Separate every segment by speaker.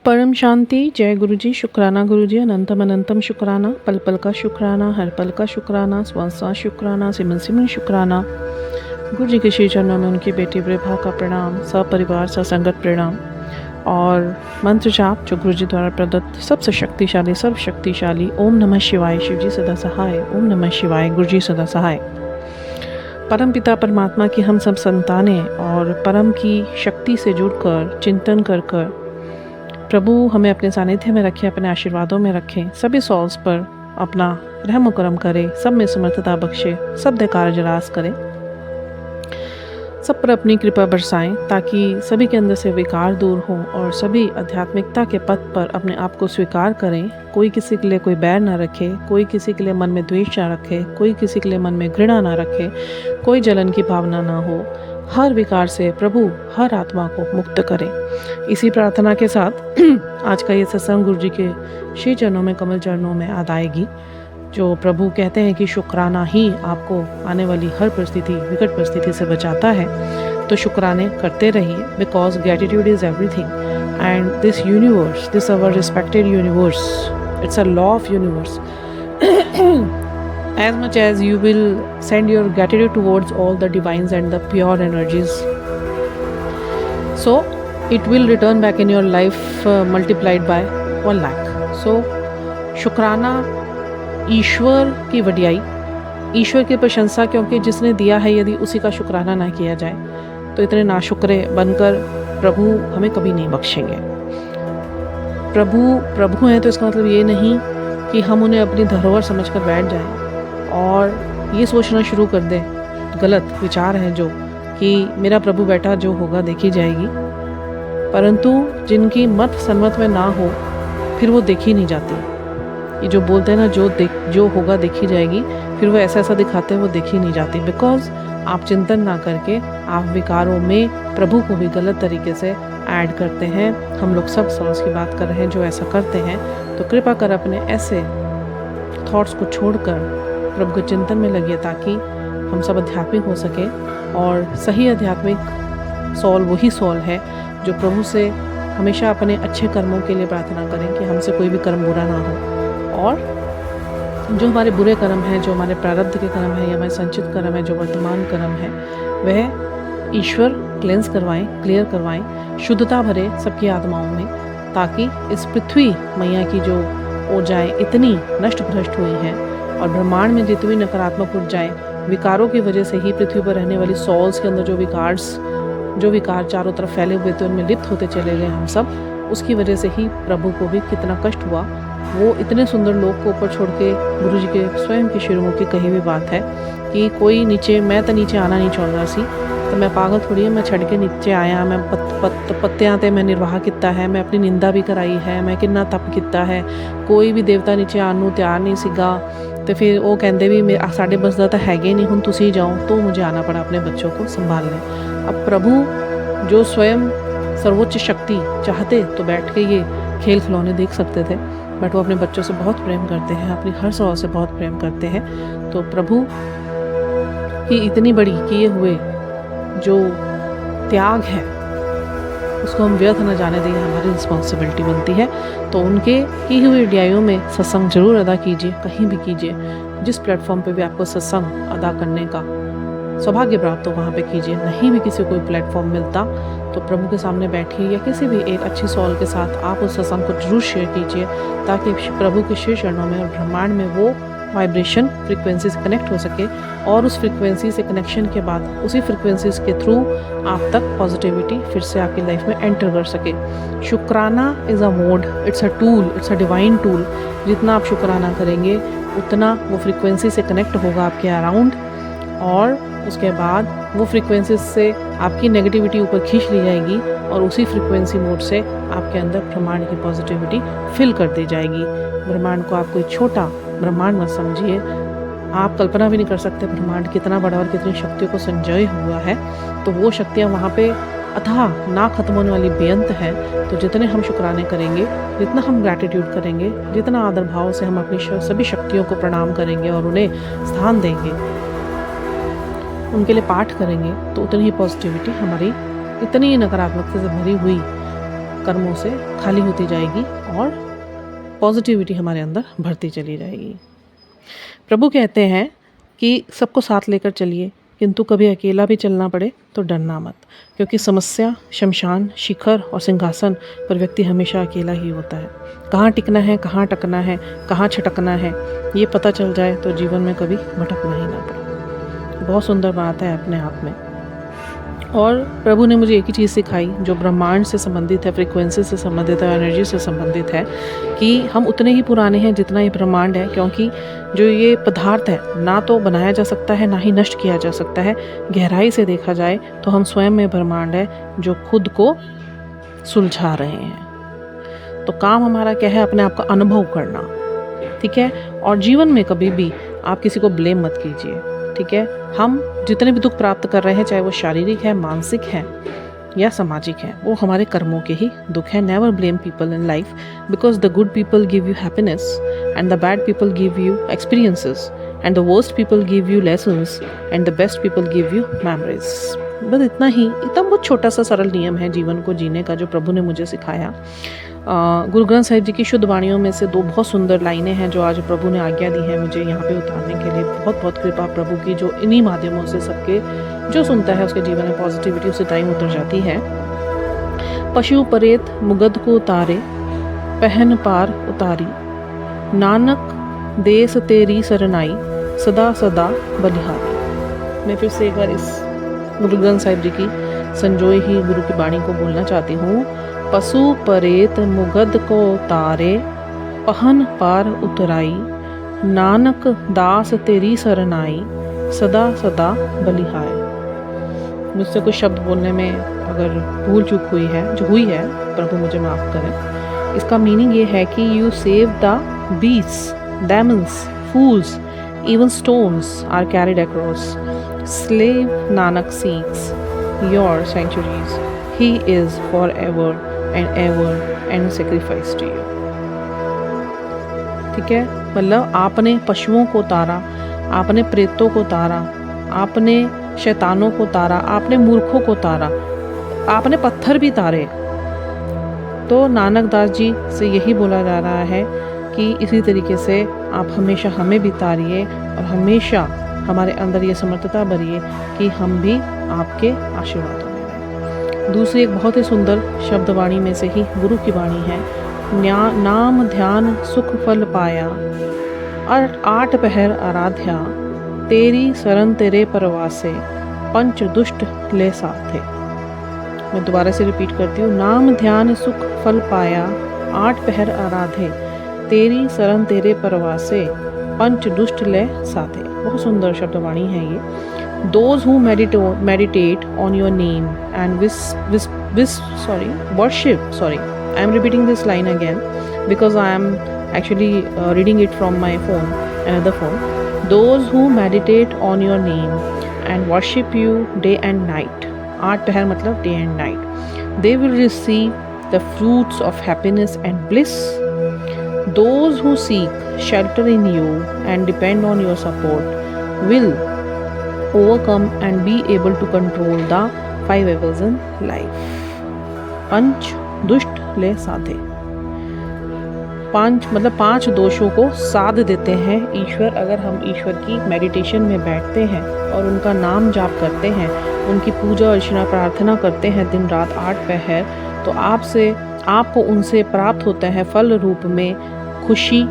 Speaker 1: परम शांति। जय गुरु जी। शुक्राना गुरु जी। अनंतम अनंतम शुक्राना। पल पल का शुक्राना, हर पल का शुक्राना, श्वास श्वास शुक्राना, सिमन सिमन शुक्राना। गुरु जी के श्री चरणों में उनकी बेटी प्रभा का प्रणाम, सपरिवार ससंगत प्रणाम। और मंत्र जाप जो गुरु जी द्वारा प्रदत्त सबसे शक्तिशाली सर्वशक्तिशाली ओम नमः शिवाय। शिव जी सदा सहाय। ओम नमः शिवाय। गुरु जी सदा सहाय। परम पिता परमात्मा की हम सब संतानें और परम की शक्ति से जुड़कर चिंतन कर कर प्रभु हमें अपने सानिध्य में रखें, अपने आशीर्वादों में रखें, सभी सौल्स पर अपना रहम करम करे, सब में समर्थता बख्शे, सब धिक्कार जरास करें, सब पर अपनी कृपा बरसाएं ताकि सभी के अंदर से विकार दूर हों और सभी आध्यात्मिकता के पथ पर अपने आप को स्वीकार करें। कोई किसी के लिए कोई बैर ना रखे, कोई किसी के लिए मन में द्वेष ना रखे, कोई किसी के लिए मन में घृणा ना रखे, कोई जलन की भावना ना हो। हर विकार से प्रभु हर आत्मा को मुक्त करें। इसी प्रार्थना के साथ आज का ये सत्संग गुरु जी के श्री चरणों में, कमल चरणों में याद आएगी, जो प्रभु कहते हैं कि शुक्राना ही आपको आने वाली हर परिस्थिति, विकट परिस्थिति से बचाता है। तो शुक्राने करते रहिए, because gratitude is everything and this universe, this our respected universe, it's a law of universe. As much as you will send your gratitude towards all the divines and the pure energies, so it will return back in your life multiplied by 1 lakh. So शुक्राना ईश्वर की वडियाई, ईश्वर की प्रशंसा, क्योंकि जिसने दिया है यदि उसी का शुक्राना ना किया जाए तो इतने नाशुक्रे बनकर प्रभु हमें कभी नहीं बख्शेंगे। प्रभु हैं तो इसका मतलब ये नहीं कि हम उन्हें अपनी धरोहर समझकर बैठ जाएं और ये सोचना शुरू कर दें, गलत विचार है जो, कि मेरा प्रभु बैठा जो होगा देखी जाएगी। परंतु जिनकी मत सन्मत में ना हो फिर वो देखी नहीं जाती। ये जो बोलते हैं ना, जो होगा देखी जाएगी, फिर वो ऐसा ऐसा दिखाते हैं वो देखी नहीं जाती। बिकॉज आप चिंतन ना करके आप विकारों में प्रभु को भी गलत तरीके से ऐड करते हैं। हम लोग सब सॉल्स की बात कर रहे हैं जो ऐसा करते हैं। तो कृपा कर अपने ऐसे थॉट्स को छोड़कर प्रभु के चिंतन में लगिए ताकि हम सब आध्यात्मिक हो सके। और सही आध्यात्मिक सॉल वही सॉल है जो प्रभु से हमेशा अपने अच्छे कर्मों के लिए प्रार्थना करें कि हमसे कोई भी कर्म बुरा ना हो, और जो हमारे बुरे कर्म हैं, जो हमारे प्रारब्ध के कर्म हैं या हमारे संचित कर्म है, जो वर्तमान कर्म है, वह ईश्वर क्लेंस करवाएं, क्लियर करवाएं, शुद्धता भरे सबकी आत्माओं में, ताकि इस पृथ्वी मैया की जो ऊर्जाएं इतनी नष्ट भ्रष्ट हुई हैं और ब्रह्मांड में जितनी नकारात्मक ऊर्जाएं विकारों की वजह से ही पृथ्वी पर रहने वाली सॉल्स के अंदर जो विकार चारों तरफ फैले हुए थे उनमें लिप्त होते चले गए हम सब, उसकी वजह से ही प्रभु को भी कितना कष्ट हुआ। वो इतने सुंदर लोग को ऊपर छोड़ के, गुरु जी के स्वयं की शिरोमुखी कही हुई बात है कि कोई नीचे, मैं तो नीचे आना नहीं चाहता सी, तो मैं पागल थोड़ी है, मैं छड़ के नीचे आया, मैं पत्तियां ते मैं निर्वाह किया है, मैं अपनी निंदा भी कराई है, मैं कितना तप किया है, कोई भी देवता नीचे आने को तैयार नहीं सीगा। तो फिर वो कहते भी साढ़े बस का तो है ही नहीं, हुण तुसी जाओ, तो मुझे आना पड़ा अपने बच्चों को संभालने। अब प्रभु जो स्वयं सर्वोच्च शक्ति चाहते तो बैठ के ये खेल खिलौने देख सकते थे, बट वो अपने बच्चों से बहुत प्रेम करते हैं, अपनी हर सौल से बहुत प्रेम करते हैं। तो प्रभु की इतनी बड़ी किए हुए जो त्याग है उसको हम व्यर्थ न जाने दें, हमारी रिस्पॉन्सिबिलिटी बनती है। तो उनके की हुई अध्यायों में सत्संग जरूर अदा कीजिए, कहीं भी कीजिए, जिस प्लेटफॉर्म पे भी आपको सत्संग अदा करने का सौभाग्य प्राप्त हो वहाँ पे कीजिए। नहीं भी किसी को कोई प्लेटफॉर्म मिलता तो प्रभु के सामने बैठिए या किसी भी एक अच्छी सॉल के साथ आप उस सत्संग को जरूर शेयर कीजिए, ताकि प्रभु के श्री चरणों में और ब्रह्मांड में वो वाइब्रेशन फ्रीक्वेंसी से कनेक्ट हो सके, और उस फ्रीक्वेंसी से कनेक्शन के बाद उसी फ्रीक्वेंसीज के थ्रू आप तक पॉजिटिविटी फिर से आपकी लाइफ में एंटर कर सके। शुक्राना is a mode, it's a tool, it's a divine tool. जितना आप शुक्राना करेंगे उतना वो फ्रीक्वेंसी से कनेक्ट होगा आपके अराउंड, और उसके बाद वो फ्रीक्वेंसी से आपकी नेगेटिविटी ऊपर खींच ली जाएगी और उसी फ्रीक्वेंसी मोड से आपके अंदर ब्रह्मांड की पॉजिटिविटी फिल कर दी जाएगी। ब्रह्मांड को आप कोई छोटा ब्रह्मांड मत समझिए, आप कल्पना भी नहीं कर सकते ब्रह्मांड कितना बड़ा और कितनी शक्तियों को संजय हुआ है। तो वो शक्तियाँ वहाँ पे अथाह ना खत्म होने वाली बेअंत है। तो जितने हम शुक्राने करेंगे, जितना हम ग्रैटिट्यूड करेंगे, जितना आदर भाव से हम अपनी सभी शक्तियों को प्रणाम करेंगे और उन्हें स्थान देंगे, उनके लिए पाठ करेंगे, तो उतनी ही पॉजिटिविटी हमारी इतनी नकारात्मकता से भरी हुई कर्मों से खाली होती जाएगी और पॉजिटिविटी हमारे अंदर भरती चली जाएगी। प्रभु कहते हैं कि सबको साथ लेकर चलिए, किंतु कभी अकेला भी चलना पड़े तो डरना मत, क्योंकि समस्या, शमशान, शिखर और सिंहासन पर व्यक्ति हमेशा अकेला ही होता है। कहाँ टिकना है, कहाँ टकना है, कहाँ छटकना है, ये पता चल जाए तो जीवन में कभी भटकना ही ना पड़े। बहुत सुंदर बात है अपने आप में। और प्रभु ने मुझे एक ही चीज़ सिखाई जो ब्रह्मांड से संबंधित है, फ्रीक्वेंसी से संबंधित है, एनर्जी से संबंधित है, कि हम उतने ही पुराने हैं जितना ये ब्रह्मांड है। क्योंकि जो ये पदार्थ है ना तो बनाया जा सकता है, ना ही नष्ट किया जा सकता है। गहराई से देखा जाए तो हम स्वयं में ब्रह्मांड है जो खुद को सुलझा रहे हैं। तो काम हमारा क्या है? अपने आप का अनुभव करना, ठीक है। और जीवन में कभी भी आप किसी को ब्लेम मत कीजिए, ठीक है। हम जितने भी दुख प्राप्त कर रहे हैं, चाहे वो शारीरिक है, मानसिक है या सामाजिक है, वो हमारे कर्मों के ही दुख है। Never blame people in life, because the good people give you happiness and the bad people give you experiences and the worst people give you lessons and the best people give you memories. बस इतना ही, इतना बहुत छोटा सा सरल नियम है जीवन को जीने का जो प्रभु ने मुझे सिखाया। गुरु ग्रंथ साहिब जी की शुद्ध वाणियों में से 2 बहुत सुंदर लाइनें हैं जो आज प्रभु ने आज्ञा दी है मुझे यहाँ पे उतारने के लिए। बहुत बहुत कृपा प्रभु की, जो इन्हीं माध्यमों से सबके जो सुनता है उसके जीवन में पॉजिटिविटी उसी टाइम उतर जाती है। पशु परेत मुगद को उतारे, पहन पार उतारी, नानक देस तेरी सरनाई, सदा सदा बलिहारी। मैं फिर से एक बार इस गुरु ग्रंथ साहिब जी की संजोई ही गुरु की वाणी को बोलना चाहती हूँ। पशु परेत मुगद को तारे, पहन पार उतराई, नानक दास तेरी सरनाई, सदा सदा बलिहाय। मुझसे कुछ शब्द बोलने में अगर भूल चूक हुई है, जो हुई है, प्रभु मुझे माफ़ करें। इसका मीनिंग ये है कि you save the beasts, Demons, fools, even stones are carried across. Slave Nanak seeks your sanctuaries. He is forever and ever and sacrifice to you. ठीक है, मतलब आपने पशुओं को तारा, आपने प्रेतों को तारा, आपने शैतानों को तारा, आपने मूर्खों को तारा, आपने पत्थर भी तारे। तो नानक दास जी से यही बोला जा रहा है कि इसी तरीके से आप हमेशा हमें भी तारिए और हमेशा हमारे अंदर ये समर्थता भरिए कि हम भी आपके आशीर्वादों में रहें। दूसरी एक बहुत ही सुंदर शब्दवाणी में से ही गुरु की वाणी है। नाम ध्यान सुख फल पाया, 8 पहर आराध्या, तेरी शरण तेरे परवासे, पंच दुष्ट ले साथे। मैं दोबारा से रिपीट करती हूँ। नाम ध्यान सुख फल पाया, 8 पहर आराधे, तेरी शरण तेरे परवासे, पंच दुष्ट ले साथे। बहुत सुंदर शब्दवाणी है ये। Those who meditate on your name and worship. I am repeating this line again because I am actually reading it from my phone, another phone. Those who meditate on your name and worship you day and night. 8 पहर मतलब day and night. They will receive the fruits of happiness and bliss. Those who seek shelter in you and depend on your support will overcome and be able to control the 5 evils in life. पंच दुष्ट ले साधे। 5 मतलब 5 दोषों को साध देते हैं ईश्वर। अगर हम ईश्वर की मेडिटेशन में बैठते हैं और उनका नाम जाप करते हैं, उनकी पूजा अर्चना प्रार्थना करते हैं दिन रात 8 पहर, तो आपको उनसे प्राप्त होता है फल रूप में खुशी,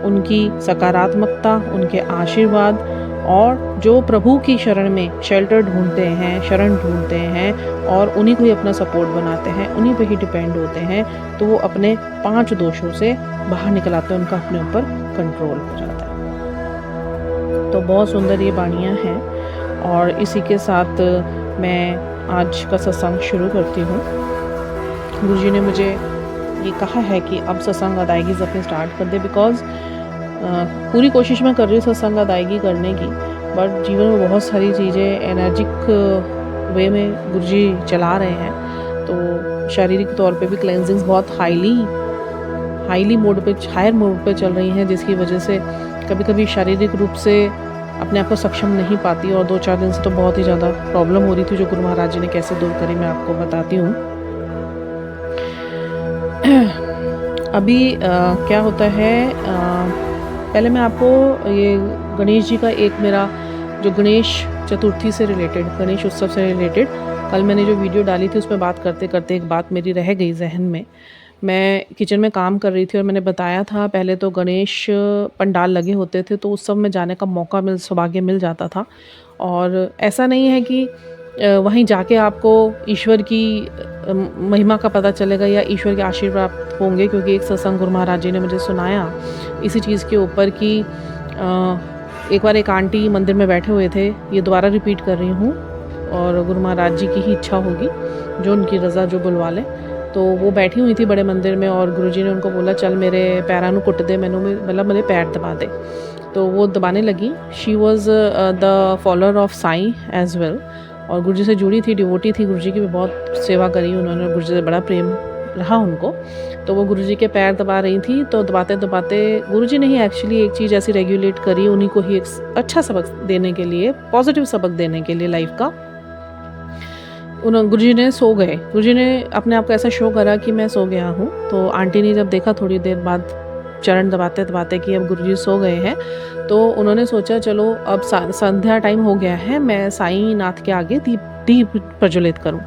Speaker 1: उनकी सकारात्मकता, उनके आशीर्वाद। और जो प्रभु की शरण में शेल्टर ढूंढते हैं, शरण ढूंढते हैं और उन्हीं को ही अपना सपोर्ट बनाते हैं, उन्हीं पे ही डिपेंड होते हैं, तो वो अपने 5 दोषों से बाहर निकल आते हैं, उनका अपने ऊपर कंट्रोल हो जाता है। तो बहुत सुंदर ये वाणियाँ हैं और इसी के साथ मैं आज का सत्संग शुरू करती हूँ। गुरुजी ने मुझे ये कहा है कि अब सत्संग अदायगी अपनी स्टार्ट कर दे, बिकॉज पूरी कोशिश मैं कर रही हूँ सत्संग अदायगी करने की, बट जीवन में बहुत सारी चीज़ें एनर्जिक वे में गुरुजी चला रहे हैं। तो शारीरिक तौर पे भी क्लेंजिंग्स बहुत हाईली मोड पे, हायर मोड पे चल रही हैं, जिसकी वजह से कभी कभी शारीरिक रूप से अपने आप को सक्षम नहीं पाती। और 2-4 दिन से तो बहुत ही ज़्यादा प्रॉब्लम हो रही थी, जो गुरु महाराज जी ने कैसे दूर करी मैं आपको बताती हूँ। अभी क्या होता है, पहले मैं आपको ये गणेश जी का एक मेरा जो गणेश चतुर्थी से रिलेटेड, गणेश उत्सव से रिलेटेड कल मैंने जो वीडियो डाली थी उसमें बात करते करते एक बात मेरी रह गई जहन में। मैं किचन में काम कर रही थी और मैंने बताया था पहले तो गणेश पंडाल लगे होते थे तो उस सब में जाने का सौभाग्य मिल जाता था। और ऐसा नहीं है कि वहीं जाके आपको ईश्वर की महिमा का पता चलेगा या ईश्वर के आशीर्वाद प्राप्त होंगे, क्योंकि एक सत्संग गुरु महाराज जी ने मुझे सुनाया इसी चीज़ के ऊपर कि एक बार एक आंटी मंदिर में बैठे हुए थे, ये दोबारा रिपीट कर रही हूँ और गुरु महाराज जी की ही इच्छा होगी, जो उनकी रज़ा जो बुलवा लें। तो वो बैठी हुई थी बड़े मंदिर में और गुरुजी ने उनको बोला चल मेरे पैरां नूं कुट दे, मैनू मतलब मेरे पैर दबा दे। तो वो दबाने लगी। She was the follower of Sai as well और गुरुजी से जुड़ी थी, डिवोटी थी, गुरुजी की भी बहुत सेवा करी उन्होंने, गुरुजी से बड़ा प्रेम रहा उनको। तो वो गुरुजी के पैर दबा रही थी, तो दबाते दबाते गुरुजी ने ही एक्चुअली एक चीज़ ऐसी रेगुलेट करी उन्हीं को ही एक अच्छा सबक देने के लिए, पॉजिटिव सबक देने के लिए लाइफ का। गुरुजी ने सो गए, गुरुजी ने अपने आप को ऐसा शो करा कि मैं सो गया हूँ। तो आंटी ने जब देखा थोड़ी देर बाद चरण दबाते दबाते कि अब गुरुजी सो गए हैं, तो उन्होंने सोचा चलो अब संध्या टाइम हो गया है, मैं साईं नाथ के आगे दीप प्रज्वलित करूं।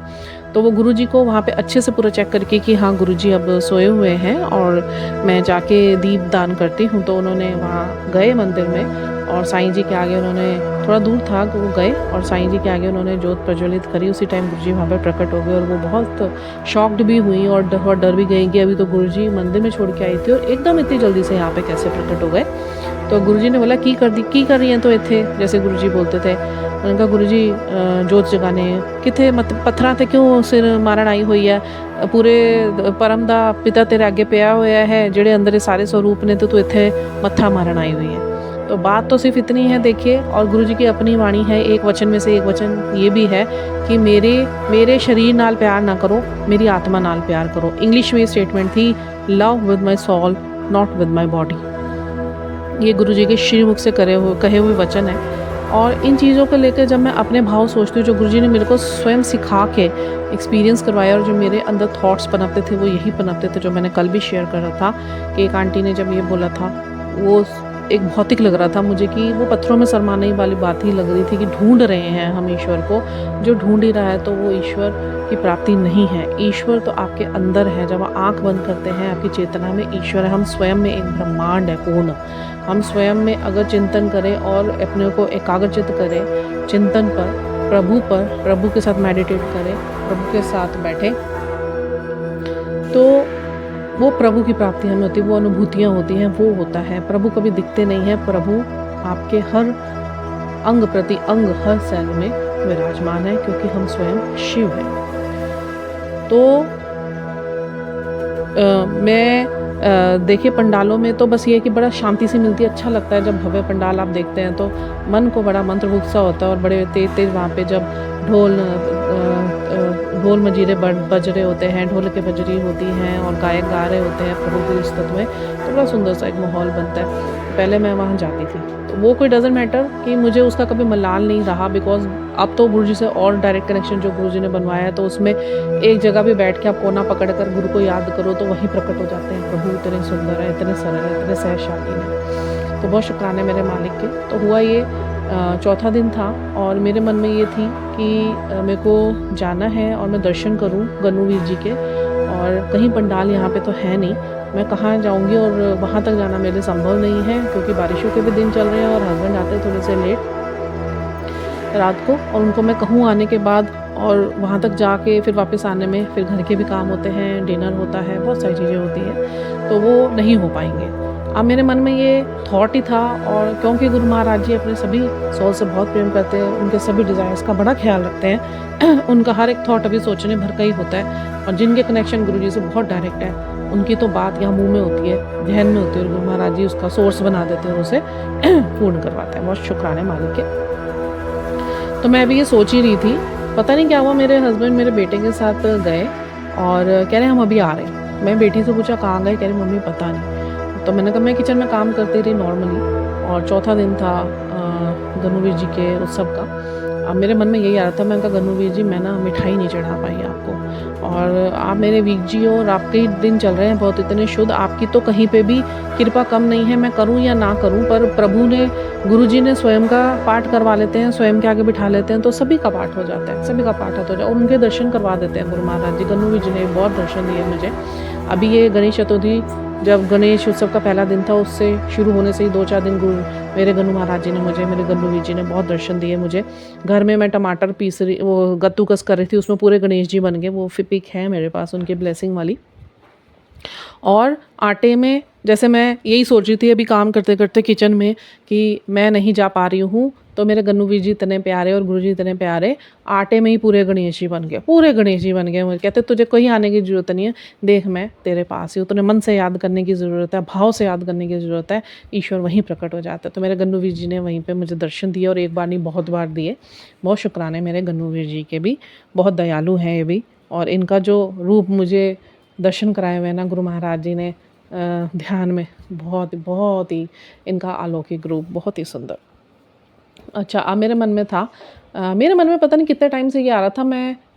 Speaker 1: तो वो गुरुजी को वहाँ पे अच्छे से पूरा चेक करके कि हाँ गुरुजी अब सोए हुए हैं और मैं जाके दीप दान करती हूँ। तो उन्होंने वहाँ गए मंदिर में और साईं जी के आगे उन्होंने, थोड़ा दूर था वो गए और साईं जी के आगे उन्होंने जोत प्रज्वलित करी। उसी टाइम गुरुजी वहाँ पर प्रकट हो गए और वो बहुत शॉक्ड भी हुई और बहुत डर भी गई कि अभी तो गुरुजी मंदिर में छोड़ के आई थी और एकदम इतनी जल्दी से यहाँ पे कैसे प्रकट हो गए। तो गुरुजी ने बोला की कर रही हैं तो इत्थे, जैसे गुरुजी बोलते थे। उन्होंने कहा गुरुजी जोत जगाने किथे पत्थरां ते क्यों सिर मारन आई हुई है, पूरे परम दा पिता तेरे आगे पिया होया है, जेड़े अंदर सारे स्वरूप ने, तो तू इत्थे मत्था मारन आई हुई है। तो बात तो सिर्फ इतनी है देखिए, और गुरुजी की अपनी वाणी है, एक वचन में से एक वचन ये भी है कि मेरे शरीर नाल प्यार ना करो, मेरी आत्मा नाल प्यार करो। इंग्लिश में स्टेटमेंट थी, love with my soul not with my body. ये गुरुजी के श्रीमुख से कहे हुए वचन है। और इन चीज़ों को लेकर जब मैं अपने भाव सोचती हूँ, जो गुरुजी ने मेरे को स्वयं सिखा के एक्सपीरियंस करवाया और जो मेरे अंदर थॉट्स पनपते थे वो यही पनपते थे जो मैंने कल भी शेयर करा था कि एक आंटी ने जब ये बोला था, वो एक भौतिक लग रहा था मुझे कि वो पत्थरों में शरमाने वाली बात ही लग रही थी कि ढूंढ रहे हैं हम ईश्वर को, जो ढूंढ ही रहा है तो वो ईश्वर की प्राप्ति नहीं है। ईश्वर तो आपके अंदर है। जब आप आँख बंद करते हैं आपकी चेतना में ईश्वर है। हम स्वयं में एक ब्रह्मांड है पूर्ण। हम स्वयं में अगर चिंतन करें और अपने को एकाग्रचित करें चिंतन पर, प्रभु के साथ मेडिटेट करें, प्रभु के साथ बैठे, तो वो प्रभु की प्राप्ति हमें होती है, वो अनुभूतियाँ होती हैं, वो होता है। प्रभु कभी दिखते नहीं हैं, प्रभु आपके हर अंग प्रति अंग, हर सेल में विराजमान है, क्योंकि हम स्वयं शिव हैं। तो मैं देखिए पंडालों में तो बस ये है कि बड़ा शांति सी मिलती है, अच्छा लगता है जब भव्य पंडाल आप देखते हैं तो मन को बड़ा मंत्रमुग्ध सा होता है। और बड़े तेज वहाँ पे जब ढोल मजीरे बज रहे होते हैं, ढोल के बजरी होती हैं और गायक गा रहे होते हैं प्रभु के स्तुति में, तो बड़ा सुंदर सा एक माहौल बनता है। पहले मैं वहाँ जाती थी, तो वो कोई डजेंट मैटर कि मुझे उसका कभी मलाल नहीं रहा, बिकॉज अब तो गुरुजी से और डायरेक्ट कनेक्शन जो गुरुजी ने बनवाया है, तो उसमें एक जगह भी बैठ के आप कोना पकड़ कर गुरु को याद करो तो वहीं प्रकट हो जाते हैं प्रभु। इतने सुंदर है, इतने सरल है, इतने सहशाली हैं। तो बहुत शुक्राने मेरे मालिक के। तो हुआ ये चौथा दिन था और मेरे मन में ये थी कि मेरे को जाना है और मैं दर्शन करूं गनुवीर जी के, और कहीं पंडाल यहाँ पे तो है नहीं, मैं कहाँ जाऊँगी और वहाँ तक जाना मेरे लिए संभव नहीं है, क्योंकि बारिशों के भी दिन चल रहे हैं और हस्बैंड आते हैं थोड़े से लेट रात को, और उनको मैं कहूँ आने के बाद, और वहाँ तक जाके फिर वापस आने में फिर घर के भी काम होते हैं, डिनर होता है, बहुत सारी चीज़ें होती हैं, तो वो नहीं हो पाएंगे। अब मेरे मन में ये थॉट ही था, और क्योंकि गुरु महाराज जी अपने सभी सोल से बहुत प्रेम करते हैं, उनके सभी डिज़ायर्स का बड़ा ख्याल रखते हैं उनका हर एक थॉट अभी सोचने भर का ही होता है, और जिनके कनेक्शन गुरु जी से बहुत डायरेक्ट है, उनकी तो बात यहाँ मुंह में होती है, जहन में होती है, और गुरु महाराज जी उसका सोर्स बना देते हैं, उसे पूर्ण करवाते हैं। बहुत शुक्राने मालिक के। तो मैं अभी ये सोच ही रही थी, पता नहीं क्या हुआ, मेरे हस्बैंड मेरे बेटे के साथ गए और कह रहे हम अभी आ रहे हैं। मैं बेटी से पूछा कहाँ गए, कह रही मम्मी पता नहीं। तो मैंने कहा मैं किचन में काम करती रही नॉर्मली, और चौथा दिन था गनुवीर जी के उत्सव का, अब मेरे मन में यही आ रहा था, मैं कहा गन्नू वीर जी मैं ना मिठाई नहीं चढ़ा पाई आपको, और आप मेरे वीर जी हो और आपके ही दिन चल रहे हैं बहुत इतने शुद्ध, आपकी तो कहीं पे भी कृपा कम नहीं है, मैं करूं या ना करूं, पर प्रभु ने, गुरु जी ने स्वयं का पाठ करवा लेते हैं, स्वयं के आगे बिठा लेते हैं, तो सभी का पाठ हो जाता है, सभी का पाठ हो जाता है, और उनके दर्शन करवा देते हैं गुरु महाराज जी। गन्नू वीर जी ने बहुत दर्शन दिए मुझे। अभी ये गणेश चतुर्थी, जब गणेश उत्सव का पहला दिन था, उससे शुरू होने से ही 2-4 दिन मेरे गन्नू महाराज जी ने मुझे, मेरे गन्नू वीर जी ने बहुत दर्शन दिए मुझे। घर में मैं टमाटर पीस रही, वो गत्तू कस कर रही थी, उसमें पूरे गणेश जी बन गए, वो पिक है मेरे पास उनकी ब्लेसिंग वाली। और आटे में, जैसे मैं यही सोच रही थी अभी काम करते करते किचन में कि मैं नहीं जा पा रही हूँ, तो मेरे गन्नू वीर जी इतने प्यारे और गुरु जी इतने प्यारे, आटे में ही पूरे गणेश जी बन गए, पूरे गणेश जी बन गए। मुझे कहते तुझे कहीं आने की ज़रूरत नहीं है, देख मैं तेरे पास ही हूँ, तुझे मन से याद करने की ज़रूरत है, भाव से याद करने की ज़रूरत है, ईश्वर वहीं प्रकट हो जाता है। तो मेरे गन्नू वीर जी ने वहीं पर मुझे दर्शन दिए, और एक बार नहीं बहुत बार दिए। बहुत शुक्राने मेरे गन्नू वीर जी के भी, बहुत दयालु हैं ये भी। और इनका जो रूप मुझे दर्शन कराए हुए हैं ना गुरु महाराज जी ने ध्यान में, बहुत ही इनका अलौकिक रूप, बहुत ही सुंदर। अच्छा, अब मेरे मन में था, मेरे मन में पता नहीं कितने टाइम से ये आ रहा था,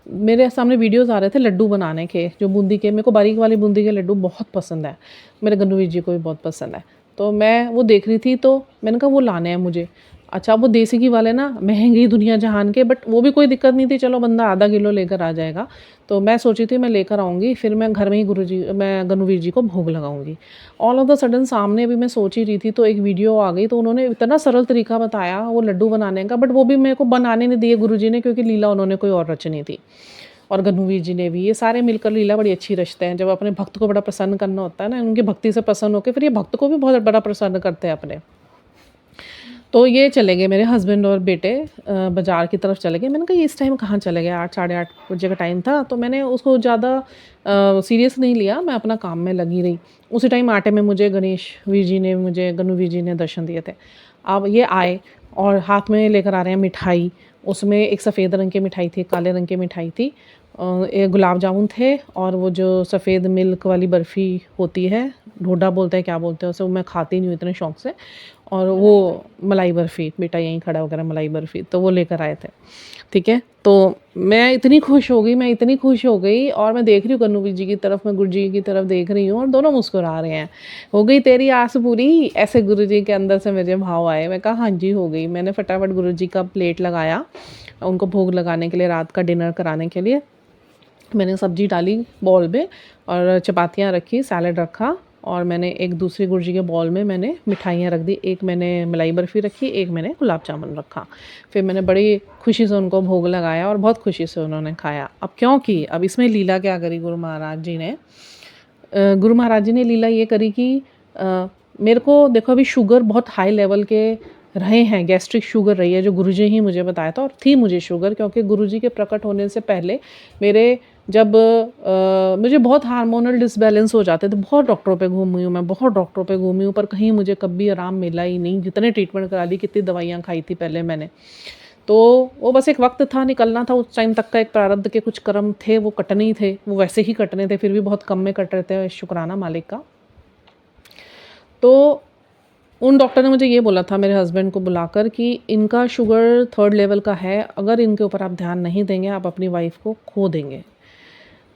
Speaker 1: मेरे सामने वीडियोस आ रहे थे लड्डू बनाने के, जो बूंदी के, मेरे को बारीक वाली बूंदी के लड्डू बहुत पसंद है, मेरे गन्नू वीर जी को भी बहुत पसंद है। तो मैं वो देख रही थी, तो मैंने कहा वो लाने हैं मुझे। अच्छा, वो देसी घी वाले ना महंगी दुनिया जहान के, बट वो भी कोई दिक्कत नहीं थी, चलो बंदा आधा किलो लेकर आ जाएगा। तो मैं सोची थी मैं लेकर आऊँगी, फिर मैं घर में ही मैं गन्नू वीर जी को भोग लगाऊंगी। ऑल ऑफ द सडन सामने अभी मैं सोच ही रही थी, तो एक वीडियो आ गई, तो उन्होंने इतना सरल तरीका बताया वो लड्डू बनाने का, बट वो भी मेरे को बनाने नहीं दिए गुरु जी ने, क्योंकि लीला उन्होंने कोई और रचनी थी, और गन्नू वीर जी ने भी। ये सारे मिलकर लीला बड़ी अच्छी रचते हैं, जब अपने भक्त को बड़ा प्रसन्न करना होता है ना, उनकी भक्ति से प्रसन्न होकर फिर ये भक्त को भी बहुत बड़ा प्रसन्न करते हैं अपने। तो ये चले गए मेरे हस्बैंड और बेटे बाज़ार की तरफ चले गए। मैंने कहा ये इस टाइम कहाँ चले गए, 8 साढ़े 8 बजे का टाइम था, तो मैंने उसको ज़्यादा सीरियस नहीं लिया, मैं अपना काम में लगी रही। उसी टाइम आटे में मुझे गणेश वीर जी ने, मुझे गन्नू वीर जी ने दर्शन दिए थे। अब ये आए और हाथ में लेकर आ रहे हैं मिठाई, उसमें एक सफ़ेद रंग की मिठाई थी, काले रंग की मिठाई थी, एक गुलाब जामुन थे, और वो जो सफ़ेद मिल्क वाली बर्फ़ी होती है, ढोडा बोलते हैं क्या बोलते हैं उसे, वो मैं खाती नहीं हूँ इतने शौक़ से, और वो मलाई बर्फ़ी, बेटा यहीं खड़ा होकर मलाई बर्फ़ी, तो वो लेकर आए थे। ठीक है, तो मैं इतनी खुश हो गई, मैं इतनी खुश हो गई, और मैं देख रही हूँ गन्नू वीर जी की तरफ, मैं गुरु जी की तरफ देख रही हूँ, और दोनों मुस्कुरा रहे हैं। हो गई तेरी आस पूरी, ऐसे गुरु जी के अंदर से मुझे भाव आए। मैं कहा हाँ जी हो गई। मैंने फटाफट गुरु जी का प्लेट लगाया, उनको भोग लगाने के लिए, रात का डिनर कराने के लिए। मैंने सब्जी डाली बाउल में, और चपातियाँ रखी, सैलड रखा, और मैंने एक दूसरे गुरु जी के बाउल में मैंने मिठाइयाँ रख दी, एक मैंने मलाई बर्फ़ी रखी, एक मैंने गुलाब जामुन रखा। फिर मैंने बड़ी खुशी से उनको भोग लगाया, और बहुत खुशी से उन्होंने खाया। अब क्योंकि अब इसमें लीला क्या करी गुरु महाराज जी ने, गुरु महाराज जी ने लीला ये करी कि मेरे को देखो अभी शुगर बहुत हाई लेवल के रहे हैं, गैस्ट्रिक शुगर रही है, जो गुरुजी ही मुझे बताया था, और थी मुझे शुगर, क्योंकि गुरुजी के प्रकट होने से पहले मेरे जब मुझे बहुत हार्मोनल डिसबैलेंस हो जाते थे। बहुत डॉक्टरों पे घूमी हूँ मैं, बहुत डॉक्टरों पे घूमी हूँ, पर कहीं मुझे कभी आराम मिला ही नहीं। जितने ट्रीटमेंट करा ली, कितनी दवाइयाँ खाई थी पहले मैंने, तो वो बस एक वक्त था, निकलना था उस टाइम तक का, एक प्रारब्ध के कुछ कर्म थे, वो कटने ही थे, वो वैसे ही कटने थे, फिर भी बहुत कम में कट रहे थे, शुक्राना मालिक का। तो उन डॉक्टर ने मुझे ये बोला था मेरे हस्बैंड को बुलाकर कि इनका शुगर 3rd लेवल का है, अगर इनके ऊपर आप ध्यान नहीं देंगे, आप अपनी वाइफ को खो देंगे।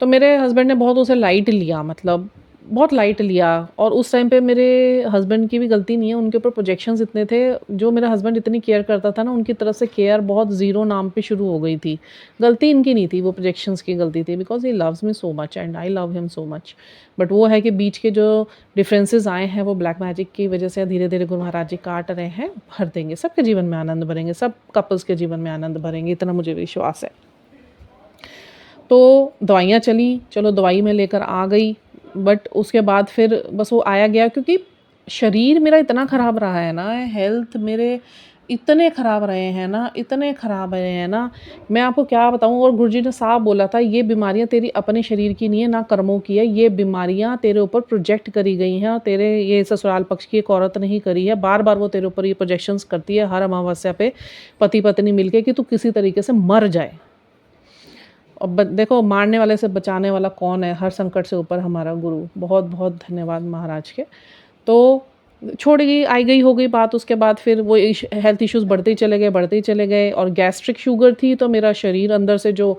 Speaker 1: तो मेरे हस्बैंड ने बहुत उसे लाइट लिया, मतलब बहुत लाइट लिया, और उस टाइम पे मेरे हस्बैंड की भी गलती नहीं है, उनके ऊपर प्रोजेक्शंस इतने थे, जो मेरा हस्बैंड इतनी केयर करता था ना, उनकी तरफ से केयर बहुत ज़ीरो नाम पे शुरू हो गई थी। गलती इनकी नहीं थी, वो प्रोजेक्शंस की गलती थी, because he loves me so much and I love him so much. But वो है कि बीच के जो डिफरेंसेस आए हैं, वो ब्लैक मैजिक की वजह से धीरे धीरे गुरु महाराज जी काट रहे हैं, भर देंगे, सबके जीवन में आनंद भरेंगे, सब कपल्स के जीवन में आनंद भरेंगे, इतना मुझे विश्वास है। तो दवाइयाँ चली, चलो दवाई मैं लेकर आ गई, बट उसके बाद फिर बस वो आया गया, क्योंकि शरीर मेरा इतना ख़राब रहा है ना, हेल्थ मेरे इतने ख़राब रहे हैं ना, इतने ख़राब रहे हैं ना, मैं आपको क्या बताऊँ। और गुरुजी ने साफ बोला था, ये बीमारियाँ तेरी अपने शरीर की नहीं है, ना कर्मों की है, ये बीमारियाँ तेरे ऊपर प्रोजेक्ट करी गई हैं, और तेरे ये ससुराल पक्ष की एक औरत नहीं करी है, बार बार वो तेरे ऊपर ये प्रोजेक्शंस करती है हर अमावस्या पे, पति पत्नी मिलके, कि तू किसी तरीके से मर जाए। और देखो मारने वाले से बचाने वाला कौन है, हर संकट से ऊपर हमारा गुरु। बहुत बहुत धन्यवाद महाराज के। तो छोड़ गई, आई गई हो गई बात। उसके बाद फिर वो हेल्थ इश्यूज़ बढ़ते ही चले गए और गैस्ट्रिक शुगर थी, तो मेरा शरीर अंदर से जो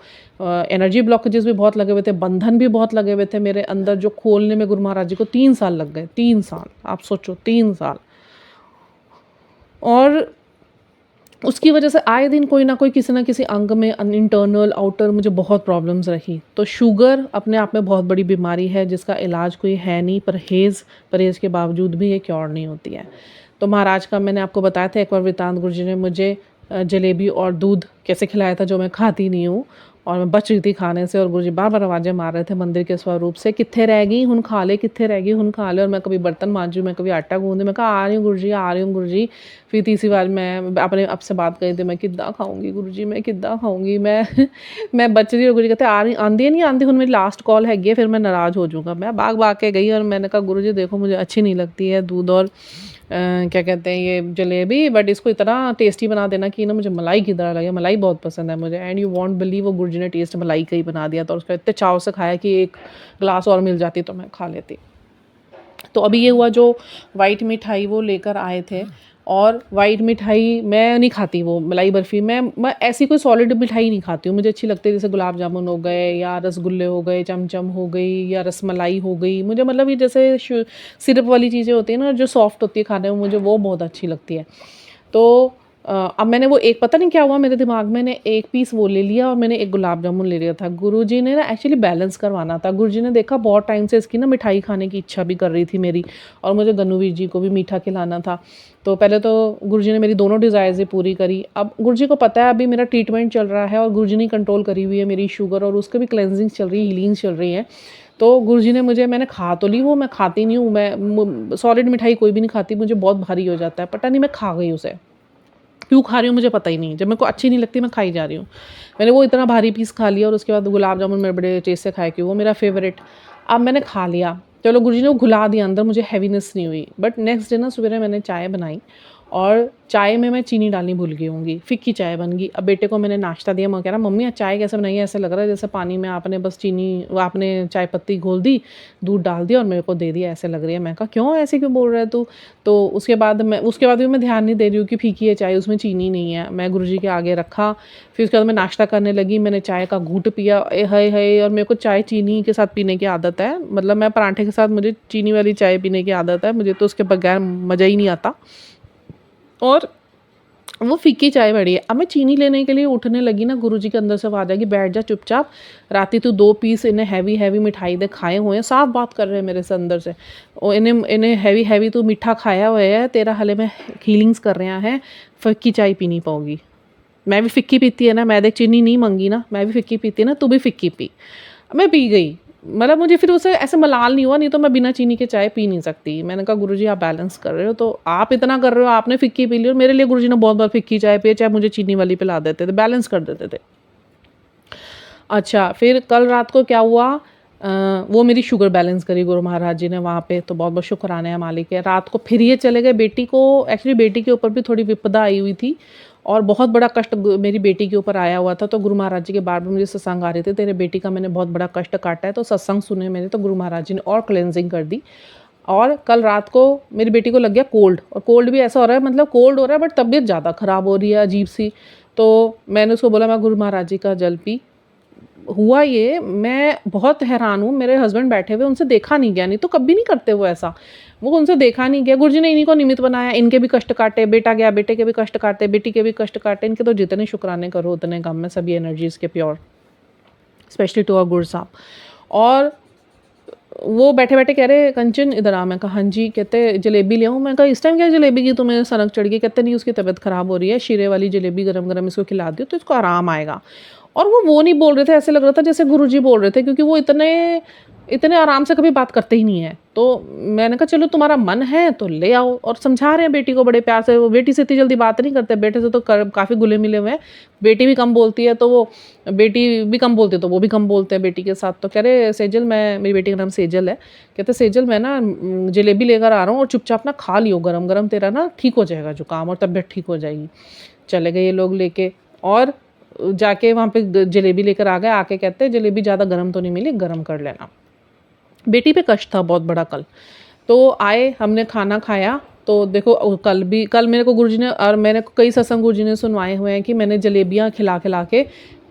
Speaker 1: एनर्जी ब्लॉकेजेस भी बहुत लगे हुए थे, बंधन भी बहुत लगे हुए थे मेरे अंदर, जो खोलने में गुरु महाराज जी को 3 साल लग गए। 3 साल, आप सोचो 3 साल। और उसकी वजह से आए दिन कोई ना कोई किसी ना किसी अंग में इंटरनल आउटर मुझे बहुत प्रॉब्लम्स रही। तो शुगर अपने आप में बहुत बड़ी बीमारी है जिसका इलाज कोई है नहीं, परहेज़ के बावजूद भी ये क्योर नहीं होती है। तो महाराज का मैंने आपको बताया था एक बार वृतांत, गुरु जी ने मुझे जलेबी और दूध कैसे खिलाया था जो मैं खाती नहीं हूँ, और मैं बच रही थी खाने से, और गुरुजी बार-बार आवाज़ें मार रहे थे मंदिर के स्वरूप से, कित्थे रह गई हुन खा ले, कित्थे रह गई हुन खा ले। और मैं कभी बर्तन मांज रही हूँ, मैं कभी आटा गूँध रही, मैं कहा आ रही हूँ गुरुजी, आ रही हूँ गुरुजी। फिर तीसरी बार मैं अपने आप से बात करी थी, मैं किद्दां खाऊंगी गुरुजी, मैं किद्दां खाऊंगी, मैं मैं बच रही हूँ। गुरुजी कहते आ रही आंदी है नहीं आंदी, हुन मेरी लास्ट कॉल हैगी है, फिर मैं नाराज़ हो जाऊँगा। मैं भाग के गई और मैंने कहा गुरुजी देखो मुझे अच्छी नहीं लगती है दूध और क्या कहते हैं ये जलेबी, बट इसको इतना टेस्टी बना देना कि ना मुझे मलाई की तरह लगे। मलाई बहुत पसंद है मुझे, एंड यू वॉन्ट बिलीव वो गुरुजी ने टेस्ट मलाई का ही बना दिया था, और उसका इतने चाव से खाया कि एक ग्लास और मिल जाती तो मैं खा लेती। तो अभी ये हुआ जो वाइट मिठाई वो लेकर आए थे, और वाइट मिठाई मैं नहीं खाती, वो मलाई बर्फ़ी मैं ऐसी कोई सॉलिड मिठाई नहीं खाती हूँ। मुझे अच्छी लगती है जैसे गुलाब जामुन हो गए, या रसगुल्ले हो गए, चमचम हो गई, या रसमलाई हो गई। मुझे मतलब ये जैसे सिरप वाली चीज़ें होती हैं ना जो सॉफ्ट होती है खाने में, मुझे वो बहुत अच्छी लगती है। तो अब मैंने वो एक, पता नहीं क्या हुआ मेरे दिमाग में, मैंने एक पीस वो ले लिया और मैंने एक गुलाब जामुन ले लिया था। गुरुजी ने ना एक्चुअली बैलेंस करवाना था। गुरुजी ने देखा बहुत टाइम से इसकी ना मिठाई खाने की इच्छा भी कर रही थी मेरी, और मुझे गन्नूवीर जी को भी मीठा खिलाना था। तो पहले तो गुरुजी ने मेरी दोनों डिज़ायर्स ही पूरी करी। अब गुरुजी को पता है अभी मेरा ट्रीटमेंट चल रहा है, और गुरुजी ने कंट्रोल करी हुई है मेरी शुगर, और उसके भी क्लेंजिंग चल रही है, हीलिंग चल रही है। तो गुरुजी ने मुझे, मैंने खा तो ली वो, मैं खाती नहीं हूँ, मैं सॉलिड मिठाई कोई भी नहीं खाती, मुझे बहुत भारी हो जाता है। पता नहीं मैं खा गई उसे, क्यों खा रही हूँ मुझे पता ही नहीं। जब मेरे को अच्छी नहीं लगती मैं खाई जा रही हूँ। मैंने वो इतना भारी पीस खा लिया, और उसके बाद गुलाब जामुन मेरे बड़े टेस्ट से खाए, क्यों वो मेरा फेवरेट। अब मैंने खा लिया, चलो गुरुजी ने वो घुला दिया अंदर, मुझे हैवीनेस नहीं हुई। बट नेक्स्ट डे ना सवेरे मैंने चाय बनाई, और चाय में मैं चीनी डालनी भूल गई होंगी, फिक्की चाय बन गई। अब बेटे को मैंने नाश्ता दिया, मैं कह रहा मम्मी आज चाय कैसे बनाई है, ऐसे लग रहा है जैसे पानी में आपने बस चीनी, आपने चाय पत्ती घोल दी, दूध डाल दिया और मेरे को दे दिया, ऐसे लग रही है। मैं कहा क्यों ऐसे क्यों बोल रहा है तू। तो उसके बाद भी मैं ध्यान नहीं दे रही हूँ कि फीकी है चाय, उसमें चीनी नहीं है। मैं गुरुजी के आगे रखा, फिर उसके बाद मैं नाश्ता करने लगी, मैंने चाय का घूंट पिया, हाय हाय। और मेरे को चाय चीनी के साथ पीने की आदत है, मतलब मैं पराठे के साथ मुझे चीनी वाली चाय पीने की आदत है, मुझे तो उसके बगैर मज़ा ही नहीं आता। और वो फीकी चाय बड़ी है। अब मैं चीनी लेने के लिए उठने लगी ना, गुरुजी के अंदर से आवाज़ आएगी बैठ जा चुपचाप, राती तू 2 पीस इन्हें हैवी मिठाई दे खाए हुए हैं, साफ बात कर रहे हैं मेरे से अंदर से, और इन्हें हैवी तू मीठा खाया हुआ है, तेरा हले में हीलिंग्स कर रहा है, फिक्की चाय पीनी पाओगी। मैं भी फिक्की पीती है ना, मैं देख चीनी नहीं मंगी ना, मैं भी फिक्की पीती है ना, तू भी फिक्की पी। मैं पी गई, मतलब मुझे फिर उसे ऐसे मलाल नहीं हुआ, नहीं तो मैं बिना चीनी के चाय पी नहीं सकती। मैंने कहा गुरुजी आप बैलेंस कर रहे हो, तो आप इतना कर रहे हो, आपने फिक्की पी ली, और मेरे लिए गुरुजी ने बहुत बार फिक्की चाय पी, चाहे मुझे चीनी वाली पिला देते थे, बैलेंस कर देते थे। अच्छा, फिर कल रात को क्या हुआ, वो मेरी शुगर बैलेंस करी गुरु महाराज जी ने वहाँ पे, तो बहुत बहुत शुक्राना है मालिक है। रात को फिर ये चले गए, बेटी को एक्चुअली बेटी के ऊपर भी थोड़ी विपदा आई हुई थी, और बहुत बड़ा कष्ट मेरी बेटी के ऊपर आया हुआ था। तो गुरु महाराज जी के बार बार मुझे सत्संग आ रहे थे, तेरे बेटी का मैंने बहुत बड़ा कष्ट काटा है। तो सत्संग सुने मैंने, तो गुरु महाराज जी ने और क्लेंजिंग कर दी। और कल रात को मेरी बेटी को लग गया कोल्ड, और कोल्ड भी ऐसा हो रहा है, मतलब कोल्ड हो रहा है बट तबीयत ज़्यादा ख़राब हो रही है अजीब सी। तो मैंने उसको बोला मैं गुरु महाराज जी का जल पी। हुआ ये, मैं बहुत हैरान हूँ, मेरे हस्बैंड बैठे हुए, उनसे देखा नहीं गया, नहीं तो कभी नहीं करते वो ऐसा, वो उनसे देखा नहीं गया। गुरुजी ने इन्हीं को निमित्त बनाया, इनके भी कष्ट काटे, बेटा गया बेटे के भी कष्ट काटे, बेटी के भी कष्ट काटे, इनके तो जितने शुक्राने करो उतने कम में, सभी एनर्जीज़ के प्योर, स्पेशली टू आवर गुरु साहब। और वो बैठे बैठे कह रहे कंचन इधर आ। मैं कहा हाँ जी। कहते जलेबी ले आऊँ। मैं कहा इस टाइम क्या जलेबी की तुम्हें सनक चढ़ गई। कहते नहीं उसकी तबीयत ख़राब हो रही है, शीरे वाली जलेबी गरम गरम इसको खिला दियो तो इसको आराम आएगा। और वो नहीं बोल रहे थे, ऐसे लग रहा था जैसे गुरुजी बोल रहे थे, क्योंकि वो इतने आराम से कभी बात करते ही नहीं है। तो मैंने कहा चलो तुम्हारा मन है तो ले आओ, और समझा रहे हैं बेटी को बड़े प्यार से। वो बेटी से इतनी जल्दी बात नहीं करते, बेटे से तो काफ़ी घुले मिले हुए हैं। बेटी भी कम बोलती है, तो वो बेटी भी कम बोलती है तो वो भी कम बोलते हैं बेटी के साथ। तो कह रहे सेजल, मैं, मेरी बेटी का नाम सेजल है, कहते सेजल मैं ना जलेबी लेकर आ रहा हूँ और चुपचाप ना खा लियो गरम गरम, तेरा ना ठीक हो जाएगा जुकाम और तबीयत ठीक हो जाएगी। चले गए ये लोग लेके, और जाके वहाँ पे जलेबी लेकर आ गए। आके कहते जलेबी ज़्यादा गर्म तो नहीं मिली, गर्म कर लेना। बेटी पे कष्ट था बहुत बड़ा कल। तो आए, हमने खाना खाया, तो देखो कल मेरे को गुरुजी ने, और मैंने कई सत्संग गुरुजी ने सुनवाए हुए हैं कि मैंने जलेबियाँ खिला खिला के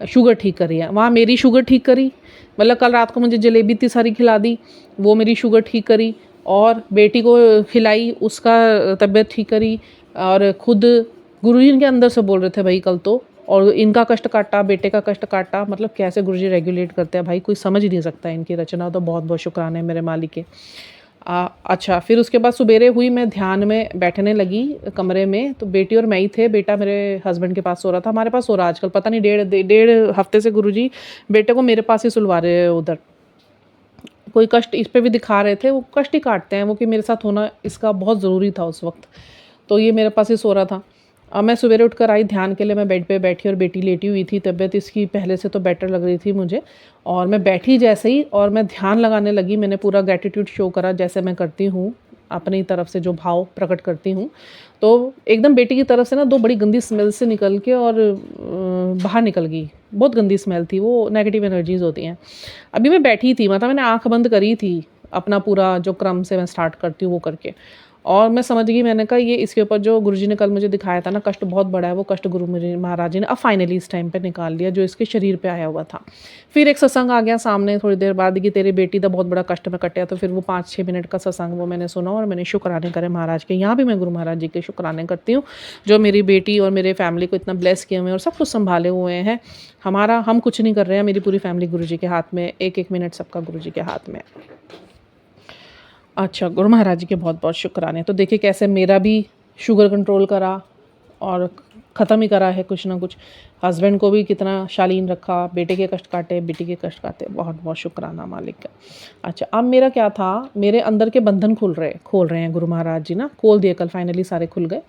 Speaker 1: शुगर ठीक करी है। वहाँ मेरी शुगर ठीक करी, मतलब कल रात को मुझे जलेबी इतनी सारी खिला दी, वो मेरी शुगर ठीक करी, और बेटी को खिलाई, उसका तबीयत ठीक करी, और खुद गुरुजी इनके अंदर से बोल रहे थे भाई कल तो, और इनका कष्ट काटा, बेटे का कष्ट काटा। मतलब कैसे गुरुजी रेगुलेट करते हैं भाई, कोई समझ ही नहीं सकता इनकी रचना। तो बहुत बहुत शुक्राने मेरे मालिक के। अच्छा, फिर उसके बाद सुबेरे हुई, मैं ध्यान में बैठने लगी कमरे में, तो बेटी और मैं ही थे। बेटा मेरे हस्बैंड के पास सो रहा था, हमारे पास सो रहा आजकल पता नहीं, डेढ़ हफ्ते से गुरुजी बेटे को मेरे पास ही सुलवा रहे हैं। उधर कोई कष्ट इस पे भी दिखा रहे थे, वो कष्ट ही काटते हैं वो, कि मेरे साथ होना इसका बहुत ज़रूरी था उस वक्त। तो ये मेरे पास ही सो रहा था। अब मैं सवेरे उठकर आई ध्यान के लिए, मैं बेड पे बैठी और बेटी लेटी हुई थी। तबीयत इसकी पहले से तो बेटर लग रही थी मुझे, और मैं बैठी जैसे ही और मैं ध्यान लगाने लगी, मैंने पूरा ग्रेटिट्यूड शो करा जैसे मैं करती हूँ, अपनी तरफ से जो भाव प्रकट करती हूँ। तो एकदम बेटी की तरफ से ना 2 बड़ी गंदी स्मेल से निकल के और बाहर निकल गई। बहुत गंदी स्मेल थी, वो नेगेटिव एनर्जीज़ होती हैं। अभी मैं बैठी थी, मतलब मैंने आँख बंद करी थी, अपना पूरा जो क्रम से मैं स्टार्ट करती हूँ वो करके, और मैं समझ गई, मैंने कहा ये इसके ऊपर जो गुरुजी ने कल मुझे दिखाया था ना, कष्ट बहुत बड़ा है, वो कष्ट गुरु मुझे महाराज जी ने अब फाइनली इस टाइम पे निकाल लिया, जो इसके शरीर पे आया हुआ था। फिर एक सत्संग आ गया सामने थोड़ी देर बाद कि तेरी बेटी का बहुत बड़ा कष्ट में कटिया। तो फिर वो 5-6 मिनट का सत्संग वो मैंने सुना, और मैंने शुक्राने करे महाराज के। यहाँ भी मैं गुरु महाराज जी के शुक्राने करती हूँ, जो मेरी बेटी और मेरे फैमिली को इतना ब्लेस किए हुए हैं और सब कुछ संभाले हुए हैं। हम कुछ नहीं कर रहे हैं, मेरी पूरी फैमिली गुरु जी के हाथ में, एक मिनट सबका गुरु जी के हाथ में। अच्छा, गुरु महाराज जी के बहुत बहुत शुक्राने। तो देखिए कैसे मेरा भी शुगर कंट्रोल करा और ख़त्म ही करा है कुछ ना कुछ। हस्बैंड को भी कितना शालीन रखा, बेटे के कष्ट काटे, बेटी के कष्ट काटे। बहुत बहुत शुक्राना मालिक का। अच्छा, अब मेरा क्या था, मेरे अंदर के बंधन खोल रहे हैं गुरु महाराज जी ना, खोल दिए कल फाइनली, सारे खुल गए।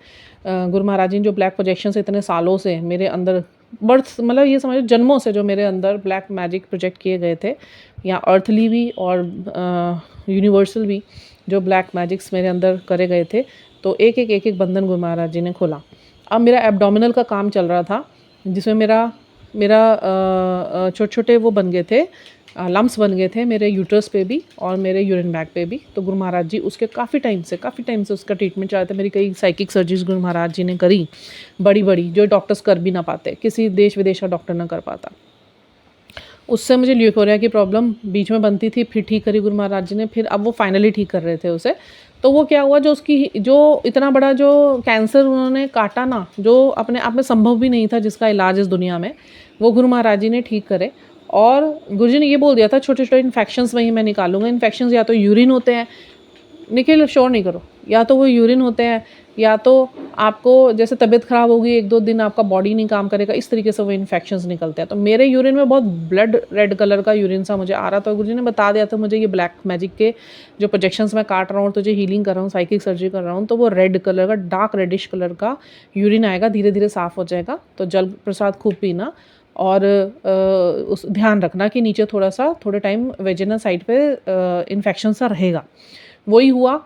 Speaker 1: गुरु महाराज जी ने जो ब्लैक प्रोजेक्शन से इतने सालों से मेरे अंदर मतलब ये समझो जन्मों से जो मेरे अंदर ब्लैक मैजिक प्रोजेक्ट किए गए थे, या अर्थली भी और यूनिवर्सल भी, जो ब्लैक मैजिक्स मेरे अंदर करे गए थे, तो एक बंधन गुरु महाराज जी ने खोला। अब मेरा एब्डोमिनल का काम चल रहा था, जिसमें मेरा छोटे छोटे वो बन गए थे, लम्स बन गए थे मेरे यूट्रस पे भी और मेरे यूरिन बैग पे भी। तो गुरु महाराज जी उसके काफ़ी टाइम से उसका ट्रीटमेंट चला था। मेरी कई साइकिक सर्जरीज गुरु महाराज जी ने करी, बड़ी जो डॉक्टर्स कर भी ना पाते, किसी देश विदेश का डॉक्टर ना कर पाता। उससे मुझे ल्यूकोरिया की प्रॉब्लम बीच में बनती थी, फिर ठीक करी गुरु महाराज जी ने, फिर अब वो फाइनली ठीक कर रहे थे उसे। तो वो क्या हुआ, जो इतना बड़ा जो कैंसर उन्होंने काटा ना, जो अपने आप में संभव भी नहीं था, जिसका इलाज इस दुनिया में, वो गुरु महाराज जी ने ठीक करे। और गुरुजी ने ये बोल दिया था छोटे छोटे इन्फेक्शंस वहीं मैं निकालूंगा। इन्फेक्शंस या तो यूरिन होते हैं, निखिल श्योर नहीं करो, या तो वो यूरिन होते हैं, या तो आपको जैसे तबीयत ख़राब होगी 1-2 दिन आपका बॉडी नहीं काम करेगा, इस तरीके से वो इन्फेक्शंस निकलते हैं। तो मेरे यूरिन में बहुत ब्लड रेड कलर का यूरिन सा मुझे आ रहा था। गुरुजी ने बता दिया था मुझे, ये ब्लैक मैजिक के जो प्रोजेक्शंस मैं काट रहा हूँ, तुझे हीलिंग कर रहा हूँ, साइकिक सर्जरी कर रहा हूँ, तो वो रेड कलर का, डार्क रेडिश कलर का यूरिन आएगा, धीरे धीरे साफ़ हो जाएगा। तो जल प्रसाद खूब पीना, और उस ध्यान रखना कि नीचे थोड़े टाइम वेजिना साइड पे इन्फेक्शन सा रहेगा। वही हुआ।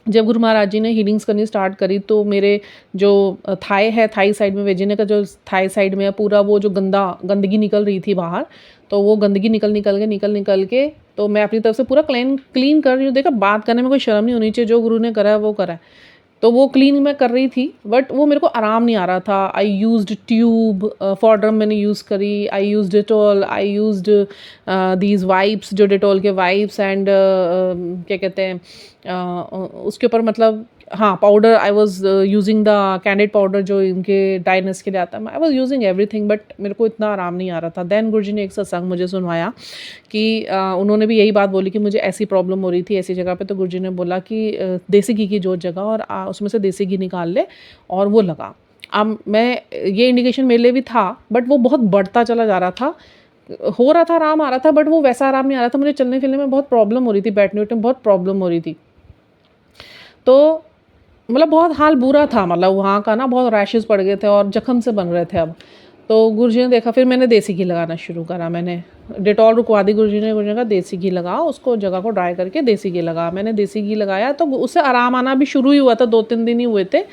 Speaker 1: जब गुरु महाराज जी ने हीलिंग्स करनी स्टार्ट करी, तो मेरे जो थाई साइड में, वेजिना का जो थाई साइड में पूरा वो जो गंदगी निकल रही थी बाहर, तो वो गंदगी निकल के तो मैं अपनी तरफ से पूरा क्लीन कर रही हूँ। देखा, बात करने में कोई शर्म नहीं होनी चाहिए, जो गुरु ने करा है वो करा है। तो वो क्लीन मैं कर रही थी, बट वो मेरे को आराम नहीं आ रहा था। आई यूज्ड ट्यूब, फॉर्ड्रम मैंने यूज़ करी, I used Dettol, I used these wipes, जो डेटॉल के वाइप्स, एंड क्या कहते हैं उसके ऊपर, मतलब हाँ, powder, I was using the candid powder जो इनके डायनेस के लिए आता है। I was using everything, but मेरे को इतना आराम नहीं आ रहा था। देन गुरुजी ने एक सत्संग मुझे सुनवाया कि उन्होंने भी यही बात बोली कि मुझे ऐसी प्रॉब्लम हो रही थी ऐसी जगह पे। तो गुरुजी ने बोला कि देसी घी की जो जगह, और उसमें से देसी घी निकाल ले, और वो लगा। अब मैं, ये इंडिकेशन मेरे लिए भी था, बट वो बहुत बढ़ता चला जा रहा था। हो रहा था, आराम आ रहा था, बट वो वैसा आराम नहीं आ रहा था। मुझे चलने फिरने में बहुत प्रॉब्लम हो रही थी, बैठने उठने में बहुत प्रॉब्लम हो रही थी। तो मतलब बहुत हाल बुरा था, मतलब वहाँ का ना बहुत रैशेस पड़ गए थे और जख्म से बन रहे थे अब। तो गुरुजी ने देखा, फिर मैंने देसी घी लगाना शुरू करा। मैंने डेटॉल रुकवा दी गुरुजी ने कहा देसी घी लगा, उसको जगह को ड्राई करके देसी घी लगा। मैंने देसी घी लगाया तो उससे आराम आना भी शुरू ही हुआ था, 2-3 दिन ही हुए थे।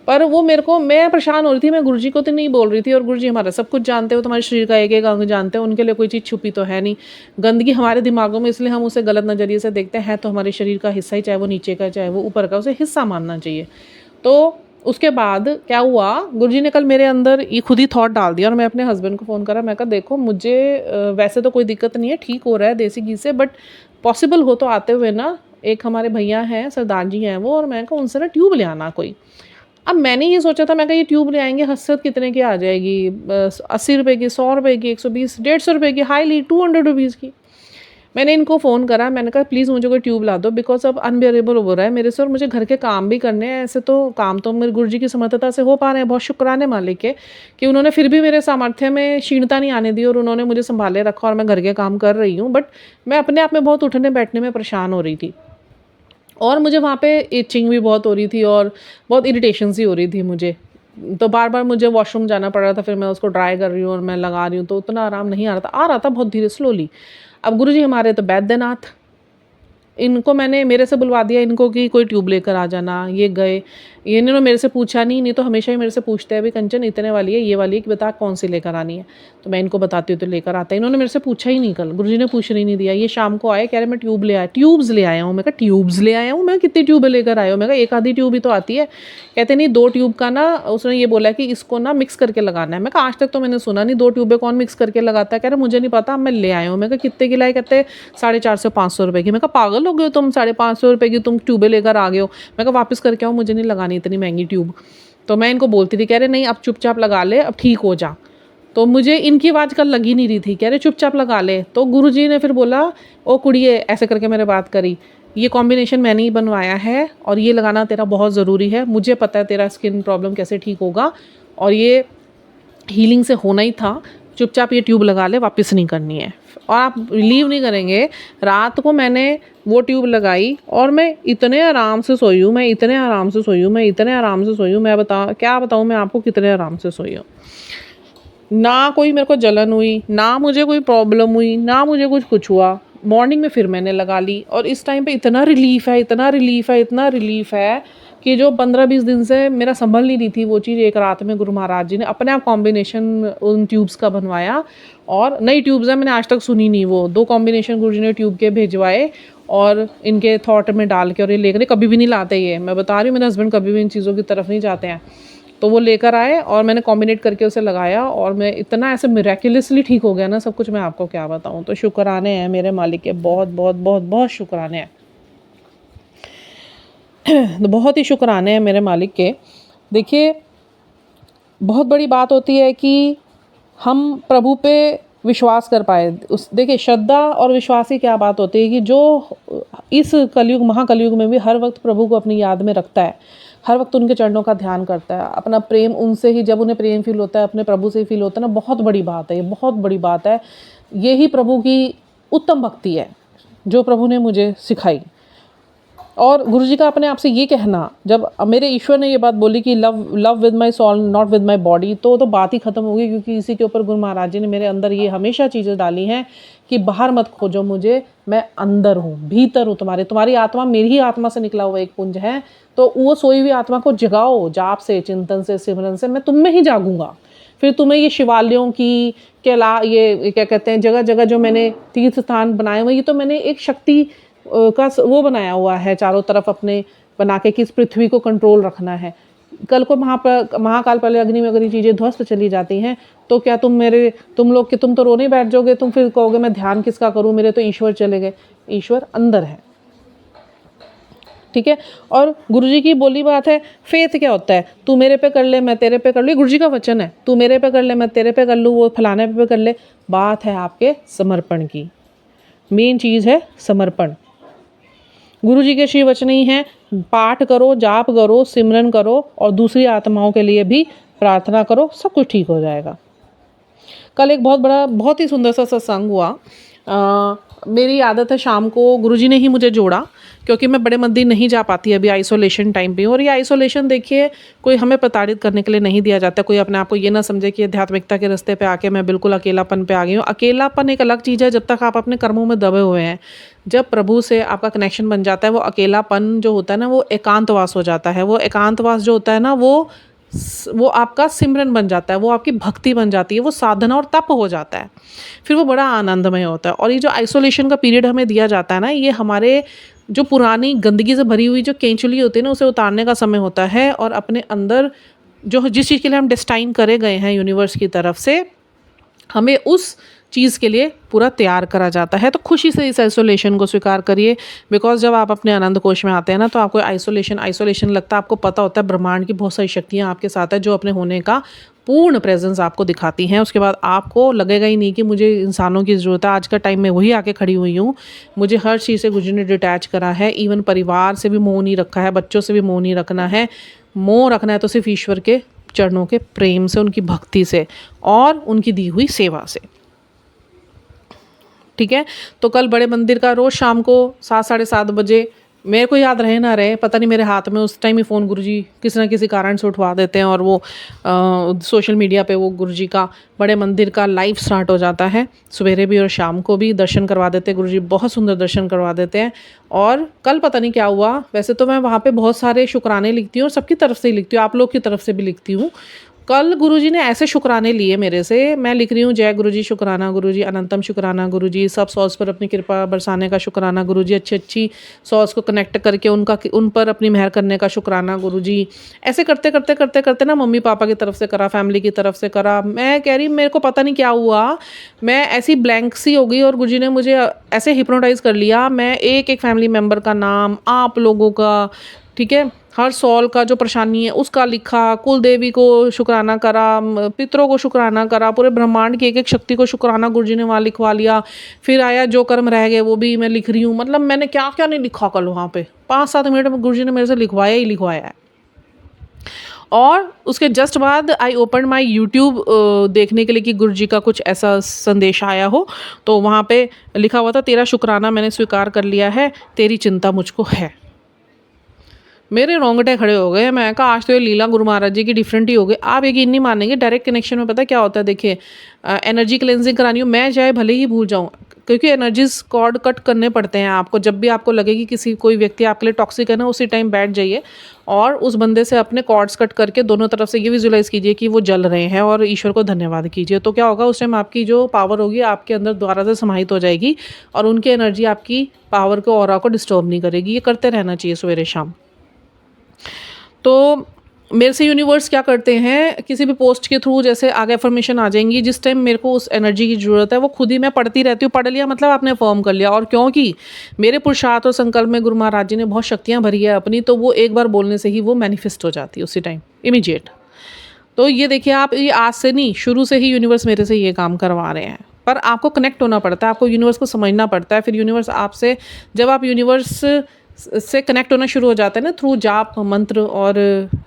Speaker 1: पर वो मेरे को, मैं परेशान हो रही थी, मैं गुरुजी को तो नहीं बोल रही थी। और गुरुजी हमारा सब कुछ जानते हो, तुम्हारे शरीर का एक एक अंग जानते हैं, उनके लिए कोई चीज़ छुपी तो है नहीं। गंदगी हमारे दिमागों में, इसलिए हम उसे गलत नज़रिए से देखते हैं। तो हमारे शरीर का हिस्सा ही, चाहे वो नीचे का चाहे वो ऊपर का, उसे हिस्सा मानना चाहिए। तो उसके बाद क्या हुआ, गुरुजी ने कल मेरे अंदर ये खुद ही थॉट डाल दिया। और मैं अपने हस्बैंड को फ़ोन करा, मैं कहा देखो मुझे वैसे तो कोई दिक्कत नहीं है, ठीक हो रहा है देसी घी से, बट पॉसिबल हो तो आते हुए ना, एक हमारे भैया हैं, सरदार जी हैं वो, और मैं कहा उनसे ना ट्यूब ले आना कोई। अब मैंने ये सोचा था, मैं कहा ये ट्यूब ले आएंगे, हसरत कितने की आ जाएगी, 80 रुपये की, 100 रुपये की, 120, 150 रुपये की, हाईली 200 रुपीज़ की। मैंने इनको फ़ोन करा, मैंने कहा प्लीज़ मुझे कोई ट्यूब ला दो, बिकॉज अब अनबेरेबल हो रहा है मेरे से, और मुझे घर के काम भी करने हैं। ऐसे तो काम तो मेरे गुरुजी की समर्थता से हो पा रहे हैं, बहुत शुक्राने मालिक के कि उन्होंने फिर भी मेरे सामर्थ्य में क्षीणता नहीं आने दी और उन्होंने मुझे संभाले रखा, और मैं घर के काम कर रही हूँ। बट मैं अपने आप में बहुत उठने बैठने में परेशान हो रही थी, और मुझे वहाँ पे इचिंग भी बहुत हो रही थी और बहुत इरिटेशन सी हो रही थी मुझे। तो बार बार मुझे वॉशरूम जाना पड़ रहा था, फिर मैं उसको ड्राई कर रही हूँ और मैं लगा रही हूँ, तो उतना आराम नहीं आ रहा था बहुत धीरे स्लोली। अब गुरुजी हमारे तो वैद्यनाथ, इनको मैंने मेरे से बुलवा दिया इनको कि कोई ट्यूब लेकर आ जाना। ये गए, ये इन्होंने मेरे से पूछा नहीं तो हमेशा ही मेरे से पूछते हैं अभी कंचन इतने वाली है, ये वाली है, कि बता कौन सी लेकर आनी है। तो मैं इनको बताती हूँ तो लेकर आते हैं। इन्होंने मेरे से पूछा ही नहीं, कल गुरुजी ने पूछ नहीं दिया। ये शाम को आए, कह रहे मैं ट्यूब्स ले आया हूँ। मैं कहा ट्यूब्स ले आया हूँ, मैं कितनी ट्यूब लेकर आया हूँ? मैं कहा एक आधी ट्यूब ही तो आती है। कहते नहीं 2 ट्यूब का ना, उसने ये बोला कि इसको ना मिक्स करके लगाना है। मैं कहा आज तक तो मैंने सुना नहीं 2 ट्यूबें कौन मिक्स करके लगाता है। कह रहे मुझे नहीं पता, मैं ले आया हूँ। मैं कहा कितने की लाई? कहते 450-500 रुपये की। मैं कहा पागल हो गए हो तुम, 550 रुपये की तुम ट्यूबें लेकर आ गए हो। मैं कहा वापस करके आओ, मुझे नहीं लगानी इतनी महंगी ट्यूब। तो मैं इनको बोलती थी, कह रहे नहीं अब चुपचाप लगा ले, अब ठीक हो जा। तो मुझे इनकी आवाज़ कल लगी नहीं रही थी, कह रहे चुपचाप लगा ले। तो गुरुजी ने फिर बोला ओ कुड़िए, ऐसे करके मेरे बात करी, ये कॉम्बिनेशन मैंने ही बनवाया है और ये लगाना तेरा बहुत ज़रूरी है। मुझे पता है तेरा स्किन प्रॉब्लम कैसे ठीक होगा, और ये हीलिंग से होना ही था। चुपचाप ये ट्यूब लगा ले, वापस नहीं करनी है, और आप लीव नहीं करेंगे। रात को मैंने वो ट्यूब लगाई और मैं इतने आराम से सोई हूँ, मैं इतने आराम से सोई हूँ, मैं इतने आराम से सोई हूँ। मैं क्या बताऊँ मैं आपको कितने आराम से सोई हूँ। ना कोई मेरे को जलन हुई, ना मुझे कोई प्रॉब्लम हुई, ना मुझे कुछ हुआ। मॉर्निंग में फिर मैंने लगा ली, और इस टाइम पे इतना रिलीफ़ है, इतना रिलीफ़ है, इतना रिलीफ़ है कि जो 15-20 दिन से मेरा संभल नहीं रही थी वो चीज़, एक रात में गुरु महाराज जी ने अपने आप कॉम्बिनेशन उन ट्यूब्स का बनवाया। और नई ट्यूब्स है, मैंने आज तक सुनी नहीं। वो 2 कॉम्बिनेशन गुरु जी ने ट्यूब के भेजवाए और इनके थॉट में डाल के, और ये लेकर कभी भी नहीं लाते, ये मैं बता रही हूँ, मेरे हस्बैंड कभी भी इन चीज़ों की तरफ नहीं जाते हैं। तो वो लेकर आए और मैंने कॉम्बिनेट करके उसे लगाया, और मैं इतना ऐसे मिरेक्युलसली ठीक हो गया ना सब कुछ, मैं आपको क्या बताऊँ। तो शुक्राने हैं मेरे मालिक के, बहुत बहुत बहुत बहुत शुक्राने हैं। तो बहुत ही शुक्राने हैं मेरे मालिक के। देखिए बहुत बड़ी बात होती है कि हम प्रभु पे विश्वास कर पाए। देखिए श्रद्धा और विश्वास की क्या बात होती है कि जो इस कलयुग महाकलयुग में भी हर वक्त प्रभु को अपनी याद में रखता है, हर वक्त उनके चरणों का ध्यान करता है, अपना प्रेम उनसे ही, जब उन्हें प्रेम फील होता है अपने प्रभु से ही फील होता है ना, बहुत बड़ी बात है, ये बहुत बड़ी बात है। यही प्रभु की उत्तम भक्ति है जो प्रभु ने मुझे सिखाई। और गुरुजी का अपने आप से ये कहना, जब मेरे ईश्वर ने ये बात बोली कि love with my soul not with my body, तो बात ही ख़त्म हो गई। क्योंकि इसी के ऊपर गुरु महाराज जी ने मेरे अंदर ये हमेशा चीज़ें डाली हैं कि बाहर मत खोजो मुझे, मैं अंदर हूँ, भीतर हूँ तुम्हारी आत्मा मेरी ही आत्मा से निकला हुआ एक पुंज है। तो वो सोई हुई आत्मा को जगाओ, जाप से, चिंतन से, सिमरन से, मैं तुम में ही जागूंगा। फिर तुम्हें ये शिवालयों की ये क्या कहते हैं, जगह जगह जो मैंने तीर्थ स्थान बनाए हुए, ये तो मैंने एक शक्ति का वो बनाया हुआ है चारों तरफ अपने बना के कि इस पृथ्वी को कंट्रोल रखना है। कल को महाकाल पहले अग्नि में अगर ये चीज़ें ध्वस्त चली जाती हैं तो क्या तुम लोग कि तुम तो रोने बैठ जाओगे, तुम फिर कहोगे मैं ध्यान किसका करूं, मेरे तो ईश्वर चले गए। ईश्वर अंदर है, ठीक है। और गुरुजी की बोली बात है, फेथ क्या होता है, तू मेरे पे कर ले मैं तेरे पे कर लूँ, गुरुजी का वचन है, तू मेरे पे कर ले मैं तेरे पे कर लूँ, वो फलाने पे कर ले। बात है आपके समर्पण की, मेन चीज़ है समर्पण। गुरुजी के श्री वचन ही हैं, पाठ करो, जाप करो, सिमरन करो और दूसरी आत्माओं के लिए भी प्रार्थना करो, सब कुछ ठीक हो जाएगा। कल एक बहुत ही सुंदर सा सत्संग हुआ। मेरी आदत है शाम को, गुरुजी ने ही मुझे जोड़ा, क्योंकि मैं बड़े मंदिर नहीं जा पाती अभी आइसोलेशन टाइम पे। और ये आइसोलेशन देखिए कोई हमें प्रताड़ित करने के लिए नहीं दिया जाता। कोई अपने आप को ये ना समझे कि आध्यात्मिकता के रास्ते पे आके मैं बिल्कुल अकेलापन पे आ गई हूँ। अकेलापन एक अलग चीज़ है जब तक आप अपने कर्मों में दबे हुए हैं। जब प्रभु से आपका कनेक्शन बन जाता है, वो अकेलापन जो होता है ना, वो एकांतवास हो जाता है। वो एकांतवास जो होता है ना, वो आपका सिमरन बन जाता है, वो आपकी भक्ति बन जाती है, वो साधना और तप हो जाता है। फिर वो बड़ा आनंदमय होता है। और ये जो आइसोलेशन का पीरियड हमें दिया जाता है ना, ये हमारे जो पुरानी गंदगी से भरी हुई जो केंचुली होती है ना, उसे उतारने का समय होता है। और अपने अंदर जो जिस चीज़ के लिए हम डेस्टाइन करे गए हैं यूनिवर्स की तरफ से, हमें उस चीज़ के लिए पूरा तैयार करा जाता है। तो खुशी से इस आइसोलेशन को स्वीकार करिए। बिकॉज जब आप अपने आनंद कोश में आते हैं ना, तो आपको आइसोलेशन लगता है। आपको पता होता है ब्रह्मांड की बहुत सारी शक्तियाँ आपके साथ है, जो अपने होने का पूर्ण प्रेजेंस आपको दिखाती हैं। उसके बाद आपको लगेगा ही नहीं कि मुझे इंसानों की ज़रूरत है। आज का टाइम में वही आके खड़ी हुई हूँ। मुझे हर चीज़ से गुरु ने डिटैच करा है। इवन परिवार से भी मोह नहीं रखा है, बच्चों से भी मोह नहीं रखना है। मोह रखना है तो सिर्फ ईश्वर के चरणों के प्रेम से, उनकी भक्ति से और उनकी दी हुई सेवा से। ठीक है। तो कल बड़े मंदिर का रोज़ शाम को 7 साढ़े 7 बजे, मेरे को याद रहे ना रहे पता नहीं, मेरे हाथ में उस टाइम ही फ़ोन गुरुजी किसी न किसी कारण से उठवा देते हैं और वो सोशल मीडिया पे वो गुरुजी का बड़े मंदिर का लाइव स्टार्ट हो जाता है। सवेरे भी और शाम को भी दर्शन करवा देते हैं गुरुजी, बहुत सुंदर दर्शन करवा देते हैं। और कल पता नहीं क्या हुआ, वैसे तो मैं वहाँ पे बहुत सारे शुक्राने लिखती हूँ और सबकी तरफ से ही लिखती हूँ, आप लोग की तरफ से भी लिखती हूँ। कल गुरुजी ने ऐसे शुक्राने लिए मेरे से, मैं लिख रही हूँ जय गुरुजी शुक्राना गुरुजी, अनंतम शुक्राना गुरुजी, सब सॉल्स पर अपनी कृपा बरसाने का शुक्राना गुरुजी, अच्छी सॉल्स को कनेक्ट करके उन पर अपनी मेहर करने का शुक्राना गुरुजी। ऐसे करते करते करते करते ना मम्मी पापा की तरफ से करा, फैमिली की तरफ से करा। मैं कह रही मेरे को पता नहीं क्या हुआ, मैं ऐसी ब्लैंक सी हो गई और गुरुजी ने मुझे ऐसे हिप्नोटाइज कर लिया। मैं एक एक फैमिली मेम्बर का नाम, आप लोगों का, ठीक है, हर सॉल का जो परेशानी है उसका लिखा, कुल देवी को शुक्राना करा, पितरों को शुक्राना करा, पूरे ब्रह्मांड की एक एक शक्ति को शुक्राना गुरुजी ने वहाँ लिखवा लिया। फिर आया जो कर्म रह गए वो भी मैं लिख रही हूँ। मतलब मैंने क्या क्या नहीं लिखा कल वहाँ पे, 5-7 मिनट में गुरुजी ने मेरे से लिखवाया ही लिखवाया है। और उसके जस्ट बाद आई ओपन माई यूट्यूब देखने के लिए कि गुरुजी का कुछ ऐसा संदेश आया हो, तो वहाँ पे लिखा हुआ था तेरा शुक्राना मैंने स्वीकार कर लिया है, तेरी चिंता मुझको है। मेरे रोंगटे खड़े हो गए। मैं कहा आज तो ये लीला गुरु महाराज जी की डिफरेंट ही हो गई। आप यकीन नहीं मानेंगे, डायरेक्ट कनेक्शन में पता क्या होता है, देखिए एनर्जी क्लेंजिंग करानी हो, मैं चाहे भले ही भूल जाऊँ, क्योंकि एनर्जीज कॉर्ड कट करने पड़ते हैं आपको। जब भी आपको लगे कि कोई व्यक्ति आपके लिए टॉक्सिक है ना, उसी टाइम बैठ जाइए और उस बंदे से अपने कॉर्ड्स कट करके दोनों तरफ से ये विजुलाइज कीजिए कि वो जल रहे हैं और ईश्वर को धन्यवाद कीजिए। तो क्या होगा, उस टाइम आपकी जो पावर होगी आपके अंदर दोबारा से समाहित हो जाएगी और उनकी एनर्जी आपकी पावर को, ऑरा को डिस्टर्ब नहीं करेगी। ये करते रहना चाहिए सवेरे शाम। तो मेरे से यूनिवर्स क्या करते हैं, किसी भी पोस्ट के थ्रू जैसे आगे अफर्मेशन आ जाएंगी, जिस टाइम मेरे को उस एनर्जी की ज़रूरत है वो खुद ही मैं पढ़ती रहती हूँ। पढ़ लिया मतलब आपने फॉर्म कर लिया। और क्योंकि मेरे पुरुषार्थ और संकल्प में गुरु महाराज जी ने बहुत शक्तियाँ भरी है अपनी, तो वो एक बार बोलने से ही वो मैनिफेस्ट हो जाती है उसी टाइम, इमीडिएट। तो ये देखिए आप, ये आज से नहीं, शुरू से ही यूनिवर्स मेरे से ये काम करवा रहे हैं। पर आपको कनेक्ट होना पड़ता है, आपको यूनिवर्स को समझना पड़ता है। फिर यूनिवर्स आपसे, जब आप यूनिवर्स से कनेक्ट होना शुरू हो जाता है ना थ्रू जाप मंत्र और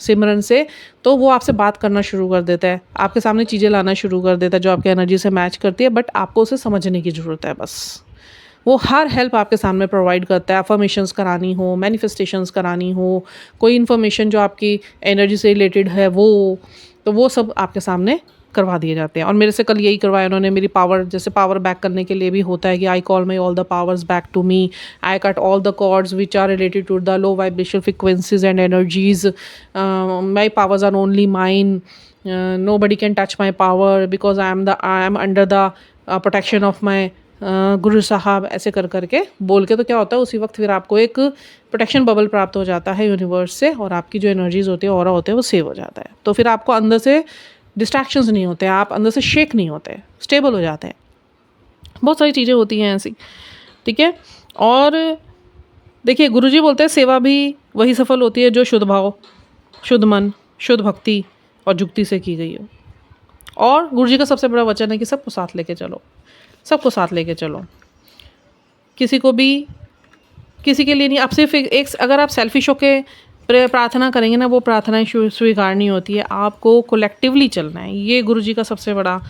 Speaker 1: सिमरन से, तो वो आपसे बात करना शुरू कर देता है, आपके सामने चीज़ें लाना शुरू कर देता है जो आपके एनर्जी से मैच करती है। बट आपको उसे समझने की ज़रूरत है बस। वो हर हेल्प आपके सामने प्रोवाइड करता है। अफर्मेशंस करानी हो, मैनिफेस्टेशंस करानी हो, कोई इन्फॉर्मेशन जो आपकी एनर्जी से रिलेटेड है वो सब आपके सामने करवा दिए जाते हैं। और मेरे से कल यही करवाया उन्होंने। मेरी पावर, जैसे पावर बैक करने के लिए भी होता है कि I call my all the powers back to me, I cut all the cords which are related to the low vibrational frequencies and energies, my powers are only mine, nobody can touch my power because I am under the protection of my guru sahab. ऐसे कर करके बोल के तो क्या होता है, उसी वक्त फिर आपको एक प्रोटेक्शन बबल प्राप्त हो जाता है यूनिवर्स से और आपकी जो एनर्जीज होती है, ऑरा होते हैं, वो सेव हो जाता है। तो फिर आपको अंदर से डिस्ट्रैक्शंस नहीं होते, आप अंदर से शेक नहीं होते, स्टेबल हो जाते हैं। बहुत सारी चीज़ें होती हैं ऐसी, ठीक है। और देखिए गुरुजी बोलते हैं सेवा भी वही सफल होती है जो शुद्ध भाव, शुद्ध मन, शुद्ध भक्ति और जुक्ति से की गई हो। और गुरुजी का सबसे बड़ा वचन है कि सबको साथ लेके चलो, सबको साथ लेके चलो। किसी को भी, किसी के लिए नहीं, आप सिर्फ एक अगर आप सेल्फिश होके प्रार्थना करेंगे ना, वो प्रार्थनाएं स्वीकार नहीं होती है। आपको कोलेक्टिवली चलना है। ये गुरुजी का सबसे बड़ा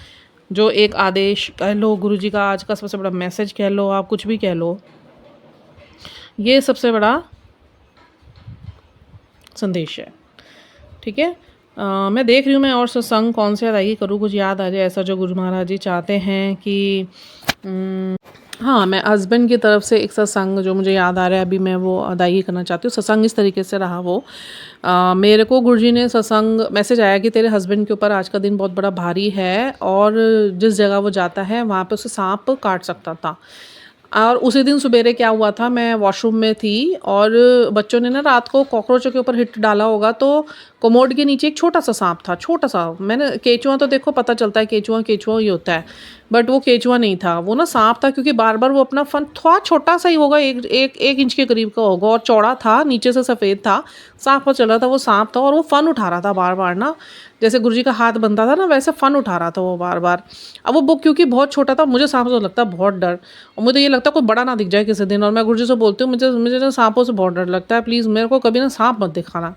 Speaker 1: जो एक आदेश कह लो, गुरुजी का आज का सबसे बड़ा मैसेज कह लो, आप कुछ भी कह लो, ये सबसे बड़ा संदेश है। ठीक है। मैं देख रही हूँ मैं और सत्संग कौन से अदायगी करूँ, कुछ याद आ जाए ऐसा जो गुरु महाराज जी चाहते हैं कि हाँ, मैं हस्बैंड की तरफ से एक सत्संग जो मुझे याद आ रहा है अभी, मैं वो अदायगी करना चाहती हूँ। सत्संग इस तरीके से रहा वो, मेरे को गुरुजी ने सत्संग मैसेज आया कि तेरे हस्बैंड के ऊपर आज का दिन बहुत बड़ा भारी है और जिस जगह वो जाता है वहाँ पे उसे सांप काट सकता था। और उसी दिन सुबेरे क्या हुआ था, मैं वॉशरूम में थी और बच्चों ने ना रात को कॉकरोचों के ऊपर हिट डाला होगा, तो कमोड के नीचे एक छोटा सा सांप था, छोटा सा। मैंने केचुआ तो देखो पता चलता है केचुआ केचुआ ही होता है, बट वो केचुआ नहीं था, वो ना सांप था, क्योंकि बार बार वो अपना फन थोड़ा छोटा सा ही होगा, एक इंच के करीब का होगा और चौड़ा था, नीचे से सफ़ेद था, सांप पर चल रहा था, वो सांप था और वो फन उठा रहा था बार बार ना, जैसे गुरुजी का हाथ बनता था ना वैसे फन उठा रहा था वो बार बार। अब वो बुक क्योंकि बहुत छोटा था, मुझे सांप से लगता बहुत डर, और मुझे ये लगता कोई बड़ा ना दिख जाए किसी दिन, और मैं गुरुजी से बोलती हूँ मुझे ना सांपों से बहुत डर लगता है, प्लीज़ मेरे को कभी ना सांप मत दिखाना।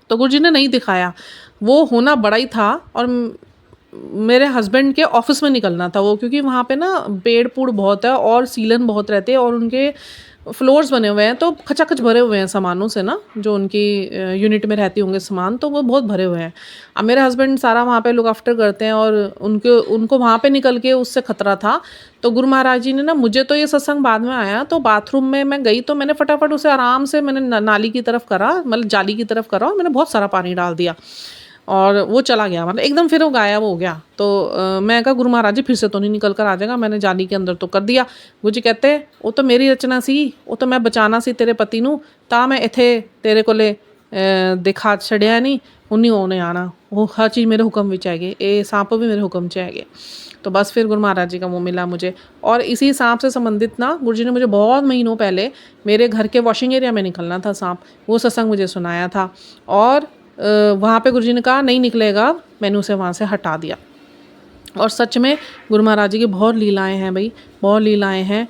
Speaker 1: तो गुरुजी ने नहीं दिखाया, वो होना बड़ा ही था और मेरे हस्बैंड के ऑफिस में निकलना था वो, क्योंकि वहाँ पे ना पेड़ पूड़ बहुत है और सीलन बहुत रहते हैं और उनके फ्लोर्स बने हुए हैं, तो खचाखच भरे हुए हैं सामानों से ना, जो उनकी यूनिट में रहती होंगे सामान, तो वो बहुत भरे हुए हैं। अब मेरे हस्बैंड सारा वहाँ पे लुक आफ्टर करते हैं और उनको वहाँ पे निकल के उससे खतरा था। तो गुरु महाराज जी ने ना, मुझे तो ये सत्संग बाद में आया, तो बाथरूम में मैं गई तो मैंने फटाफट उसे आराम से मैंने नाली की तरफ करा, मतलब जाली की तरफ करा और मैंने बहुत सारा पानी डाल दिया और वो चला गया, मतलब एकदम फिर वो गायब हो गया। तो मैं कहा गुरु महाराज जी फिर से तो नहीं निकल कर आ जाएगा, मैंने जाली के अंदर तो कर दिया। गुरु जी कहते वो तो मेरी रचना सी, वो तो मैं बचाना सी तेरे पति नू, ता मैं इत्थे तेरे कोले दिखा छड़िया नहीं, उन्हीं ओने आना, वो हर चीज़ मेरे हुक्म विच हैगे, ये सांप भी मेरे हुक्म च हैगे। तो बस फिर गुरु महाराज जी का मुँह मिला मुझे। और इसी सांप से संबंधित ना गुरु जी ने मुझे बहुत महीनों पहले मेरे घर के वॉशिंग एरिया में निकलना था सांप, वो सत्संग मुझे सुनाया था और वहाँ पे गुरुजी ने कहा नहीं निकलेगा, मैंने उसे वहाँ से हटा दिया। और सच में गुरु महाराज जी की बहुत लीलाएं हैं भाई, बहुत लीलाएं हैं।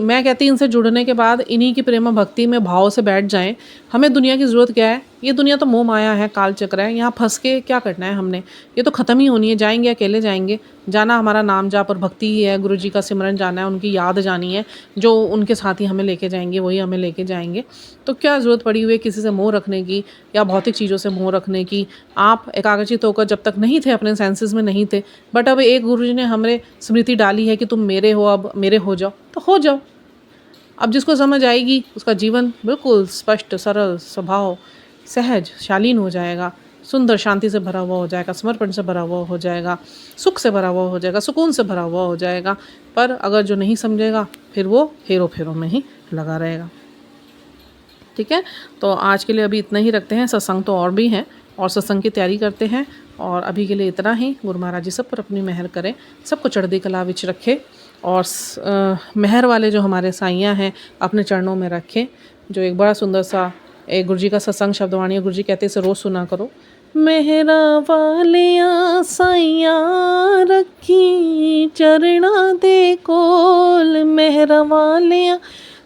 Speaker 1: मैं कहती इनसे जुड़ने के बाद इन्हीं की प्रेम भक्ति में भाव से बैठ जाएं। हमें दुनिया की ज़रूरत क्या है, ये दुनिया तो मोह माया है, काल चक्र है, यहाँ फंस के क्या करना है हमने, ये तो ख़त्म ही होनी है, जाएंगे अकेले जाएंगे, जाना हमारा नाम जाप और भक्ति ही है, गुरु जी का सिमरन जाना है, उनकी याद जानी है, जो उनके साथ ही हमें लेके जाएंगे वही हमें लेके जाएंगे। तो क्या ज़रूरत पड़ी हुई है किसी से मोह रखने की या भौतिक चीज़ों से मोह रखने की। आप एकाग्रचित होकर जब तक नहीं थे, अपने सेंसेस में नहीं थे, बट अब एक गुरु जी ने हमें स्मृति डाली है कि तुम मेरे हो, अब मेरे हो जाओ, तो हो जाओ। अब जिसको समझ आएगी उसका जीवन बिल्कुल स्पष्ट, सरल, स्वभाव सहज, शालीन हो जाएगा, सुंदर, शांति से भरा हुआ हो जाएगा, समर्पण से भरा हुआ हो जाएगा, सुख से भरा हुआ हो जाएगा, सुकून से भरा हुआ हो जाएगा। पर अगर जो नहीं समझेगा फिर वो हेरो फेरो में ही लगा रहेगा। ठीक है, तो आज के लिए अभी इतना ही रखते हैं, सत्संग तो और भी हैं और सत्संग की तैयारी करते हैं, और अभी के लिए इतना ही। गुरु महाराज जी सब पर अपनी मेहर करें, सबको चढ़दी कला विच रखे और मेहर वाले जो हमारे साइयाँ हैं अपने चरणों में रखें। जो एक बड़ा सुंदर सा एक गुरु जी का सत्संग शब्दवाणी है, गुरु जी कहते इसे रोज़ सुना करो। मेहरा वालिया साइयाँ रखी चरणा दे कोल, मेहरा वालिया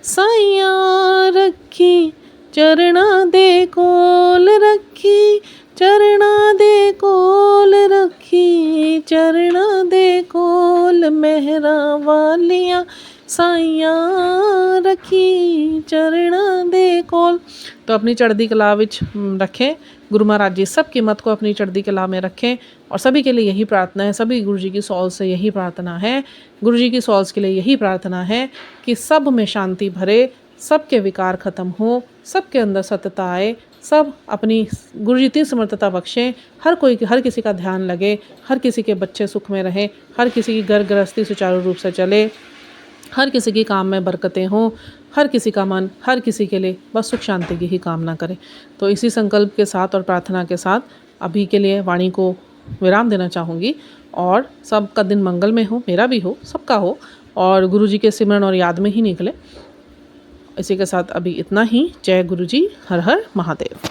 Speaker 1: साइयाँ रखी चरणा दे कोल, रखी चरणा दे कोल, रखी चरणा दे कोल, मेहरा वालिया साइयाँ रखी चरणा दे कोल। तो अपनी चढ़दी कला विच रखें, गुरु महाराज जी सब कीमत को अपनी चढ़दी कला में रखें। और सभी के लिए यही प्रार्थना है, सभी गुरु जी की सौल से यही प्रार्थना है, गुरु जी की सौल्स के लिए यही प्रार्थना है कि सब में शांति भरे, सबके विकार ख़त्म हो, सबके अंदर सत्यता आए, सब अपनी गुरु जी इतनी समर्थता बख्शें, हर किसी का ध्यान लगे, हर किसी के बच्चे सुख में रहें, हर किसी की घर गृहस्थी सुचारू रूप से चले, हर किसी के काम में बरकतें हों, हर किसी का मन हर किसी के लिए बस सुख शांति की ही कामना करे। तो इसी संकल्प के साथ और प्रार्थना के साथ अभी के लिए वाणी को विराम देना चाहूँगी, और सबका दिन मंगल में हो, मेरा भी हो, सबका हो, और गुरु जी के सिमरन और याद में ही निकले। इसी के साथ अभी इतना ही। जय गुरु जी, हर हर महादेव।